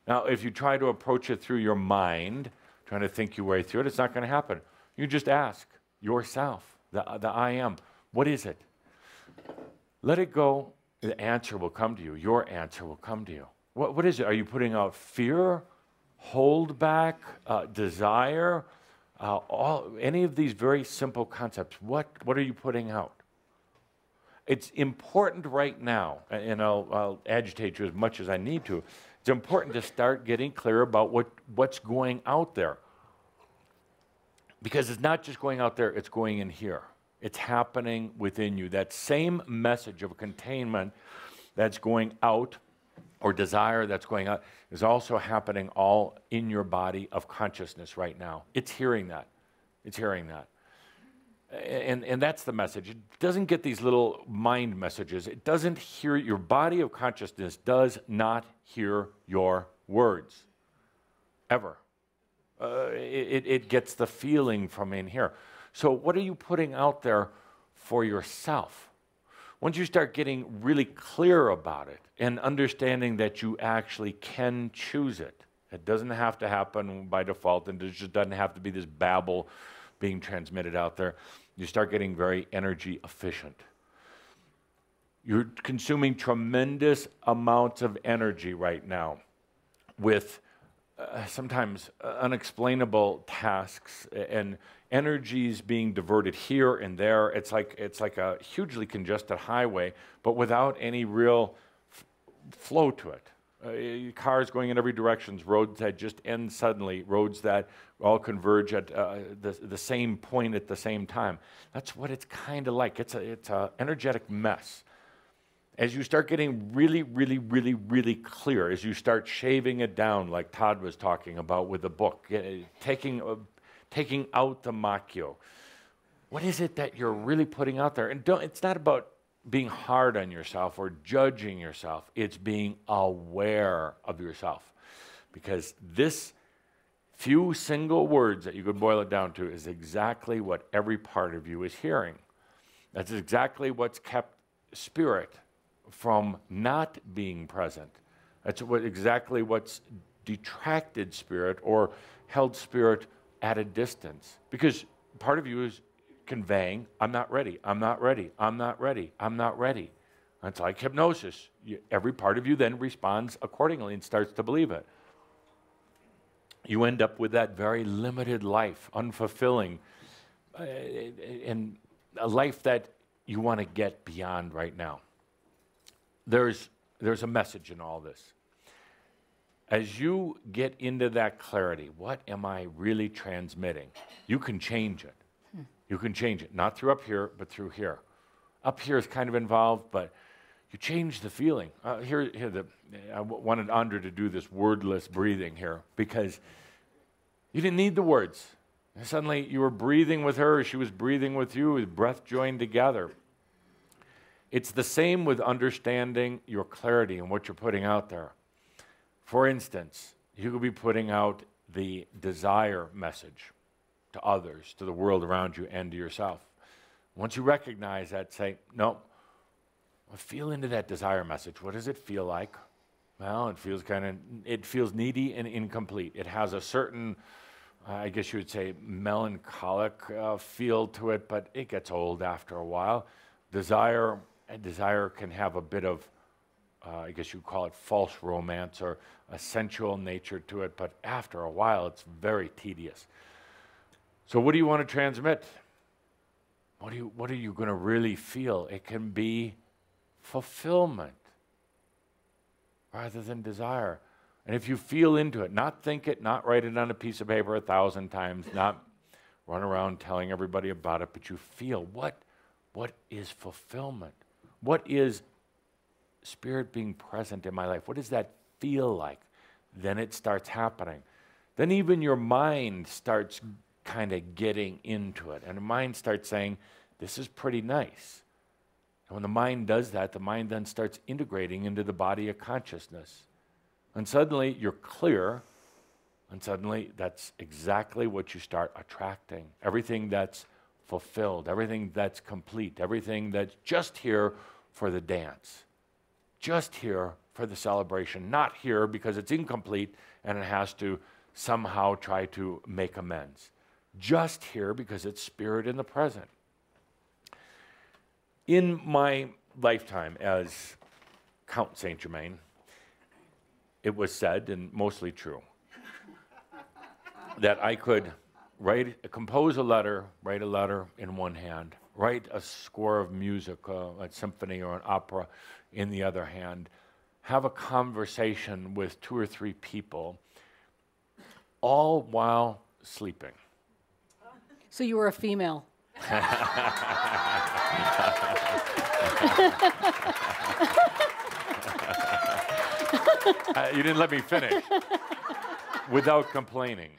Now, if you try to approach it through your mind, trying to think your way through it, it's not going to happen. You just ask yourself, the I am, what is it? Let it go. The answer will come to you. Your answer will come to you. What is it? Are you putting out fear, hold back, desire, any of these very simple concepts? What are you putting out? It's important right now, and I'll agitate you as much as I need to. It's important to start getting clear about what's going out there. Because it's not just going out there, it's going in here. It's happening within you. That same message of containment that's going out, or desire that's going out, is also happening all in your body of consciousness right now. It's hearing that. It's hearing that. And that's the message. It doesn't get these little mind messages. It doesn't hear, your body of consciousness does not hear your words, ever. It gets the feeling from in here. So what are you putting out there for yourself? Once you start getting really clear about it and understanding that you actually can choose it, it doesn't have to happen by default, and it just doesn't have to be this babble being transmitted out there. You start getting very energy efficient. You're consuming tremendous amounts of energy right now with sometimes unexplainable tasks and energies being diverted here and there. It's like a hugely congested highway, but without any real flow to it. Cars going in every direction, roads that just end suddenly, roads that all converge at the same point at the same time. That's what it's kind of like. It's a energetic mess. As you start getting really, really, really, really clear, as you start shaving it down, like Todd was talking about with the book, taking out the Makyo. What is it that you're really putting out there? And it's not about being hard on yourself or judging yourself. It's being aware of yourself. Because this few single words that you could boil it down to is exactly what every part of you is hearing. That's exactly what's kept spirit from not being present. That's exactly what's detracted spirit or held spirit at a distance. Because part of you is conveying, I'm not ready, I'm not ready, I'm not ready, I'm not ready. It's like hypnosis. Every part of you then responds accordingly and starts to believe it. You end up with that very limited life, unfulfilling, and a life that you want to get beyond right now. There's a message in all this. As you get into that clarity, what am I really transmitting? You can change it. You can change it, not through up here, but through here. Up here is kind of involved, but you change the feeling. I wanted Andra to do this wordless breathing here because you didn't need the words. And suddenly you were breathing with her, she was breathing with you, with breath joined together. It's the same with understanding your clarity and what you're putting out there. For instance, you could be putting out the desire message to others, to the world around you, and to yourself. Once you recognize that, say, no, feel into that desire message. What does it feel like? Well, it feels needy and incomplete. It has a certain, I guess you would say, melancholic feel to it, but it gets old after a while. Desire can have a bit of, I guess you'd call it false romance or a sensual nature to it, but after a while, it's very tedious. So what do you want to transmit? What are you going to really feel? It can be fulfillment rather than desire. And if you feel into it, not think it, not write it on a piece of paper 1,000 times, not run around telling everybody about it, but you feel what is fulfillment? What is spirit being present in my life? What does that feel like? Then it starts happening. Then even your mind starts kind of getting into it. And the mind starts saying, this is pretty nice. And when the mind does that, the mind then starts integrating into the body of consciousness. And suddenly you're clear, and suddenly that's exactly what you start attracting. Everything that's fulfilled, everything that's complete, everything that's just here for the dance, just here for the celebration, not here because it's incomplete and it has to somehow try to make amends. Just here because it's spirit in the present. In my lifetime as Count Saint Germain, it was said, and mostly true, that I could compose a letter, write a letter in one hand, write a score of music, a symphony or an opera in the other hand, have a conversation with 2 or 3 people, all while sleeping. So you were a female. You didn't let me finish. Without complaining.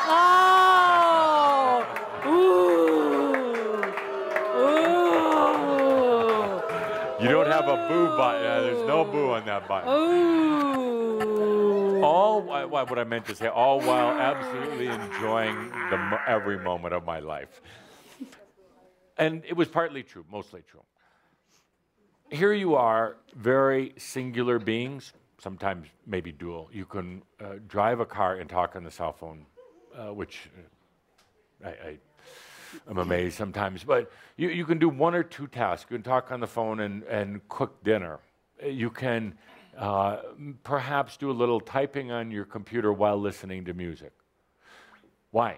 Oh! Ooh! Ooh! You don't have a boo button. There's no boo on that button. Ooh! All, what I meant to say, all while absolutely enjoying every moment of my life. And it was partly true, mostly true. Here you are, very singular beings, sometimes maybe dual. You can drive a car and talk on the cell phone, which I'm amazed sometimes. But you can do 1 or 2 tasks. You can talk on the phone and cook dinner. You can perhaps do a little typing on your computer while listening to music. Why?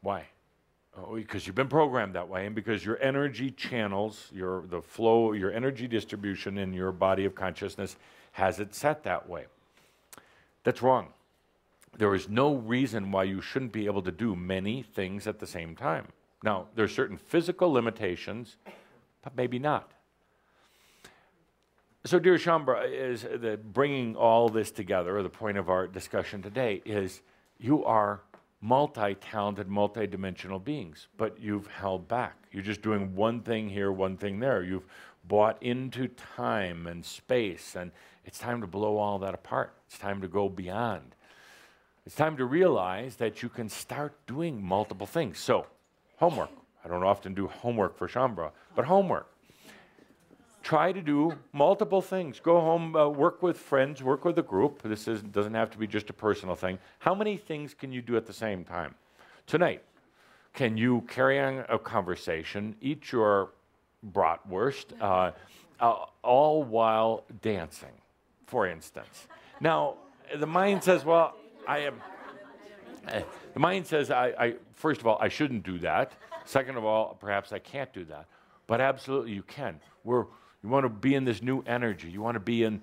Why? Because you've been programmed that way, and because your energy channels, the flow, your energy distribution in your body of consciousness has it set that way. That's wrong. There is no reason why you shouldn't be able to do many things at the same time. Now, there are certain physical limitations, but maybe not. So, dear Shambra, is bringing all this together, or the point of our discussion today, is you are multi-talented, multi-dimensional beings, but you've held back. You're just doing one thing here, one thing there. You've bought into time and space, and it's time to blow all that apart. It's time to go beyond. It's time to realize that you can start doing multiple things. So, homework. I don't often do homework for Shambra, but homework. Try to do multiple things. Go home, work with friends, work with a group. This doesn't have to be just a personal thing. How many things can you do at the same time? Tonight, can you carry on a conversation, eat your bratwurst, all while dancing, for instance? Now, the mind says, well, the mind says, first of all, I shouldn't do that. Second of all, perhaps I can't do that. But absolutely you can. You want to be in this new energy. You want to be in,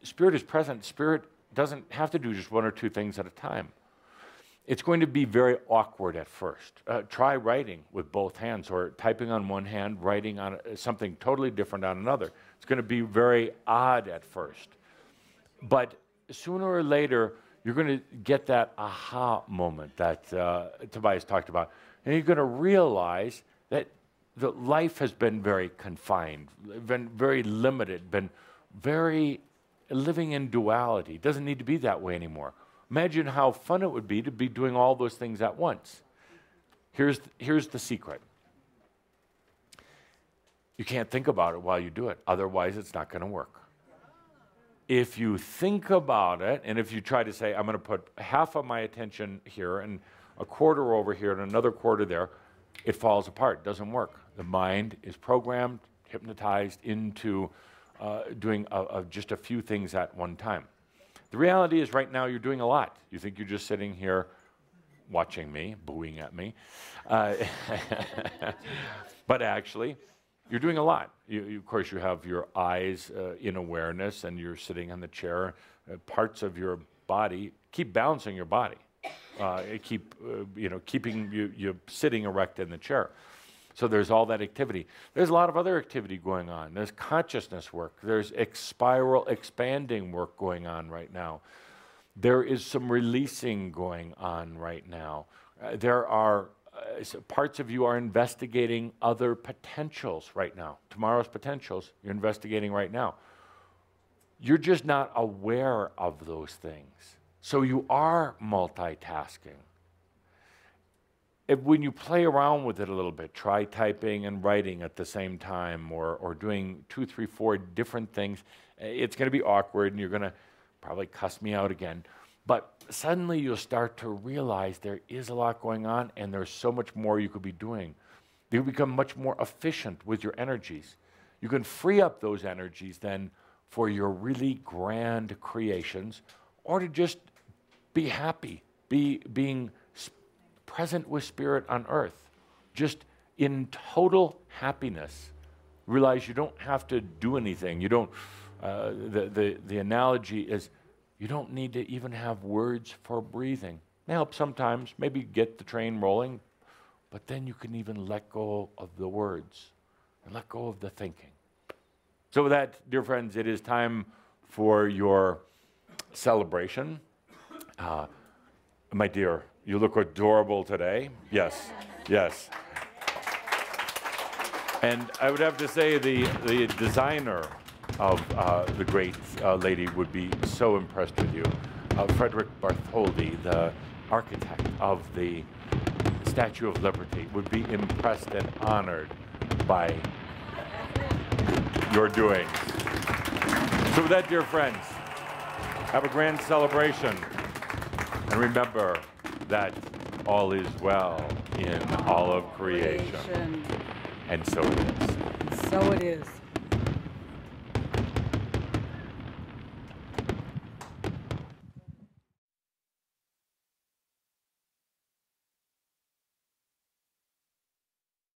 spirit is present. Spirit doesn't have to do just 1 or 2 things at a time. It's going to be very awkward at first. Try writing with both hands, or typing on one hand, writing on something totally different on another. It's going to be very odd at first. But sooner or later, you're going to get that aha moment that Tobias talked about. And you're going to realize that the life has been very confined, been very limited, been very living in duality. It doesn't need to be that way anymore. Imagine how fun it would be to be doing all those things at once. Here's the secret. You can't think about it while you do it. Otherwise, it's not going to work. If you think about it, and if you try to say, I'm going to put half of my attention here and a quarter over here and another quarter there, it falls apart. It doesn't work. The mind is programmed, hypnotized into doing just a few things at one time. The reality is right now you're doing a lot. You think you're just sitting here watching me, booing at me. But actually, you're doing a lot. Of course, you have your eyes in awareness, and you're sitting on the chair. Parts of your body keep balancing your body. Keeping you sitting erect in the chair. So there's all that activity. There's a lot of other activity going on. There's consciousness work. There's spiral expanding work going on right now. There is some releasing going on right now. There are parts of you are investigating other potentials right now. Tomorrow's potentials you're investigating right now. You're just not aware of those things. So you are multitasking. When you play around with it a little bit, try typing and writing at the same time, or doing 2, 3, 4 different things. It's going to be awkward, and you're going to probably cuss me out again. But suddenly you'll start to realize there is a lot going on, and there's so much more you could be doing. You become much more efficient with your energies. You can free up those energies then for your really grand creations, or to just be happy, being present with spirit on earth, just in total happiness. Realize you don't have to do anything. You don't. The analogy is you don't need to even have words for breathing. It helps sometimes. Maybe get the train rolling, but then you can even let go of the words and let go of the thinking. So with that, dear friends, it is time for your celebration. My dear, you look adorable today. Yes, yes. And I would have to say the designer of the great lady would be so impressed with you. Frederick Bartholdi, the architect of the Statue of Liberty, would be impressed and honored by your doings. So with that, dear friends, have a grand celebration. And remember that all is well in all of creation. And so it is. So it is.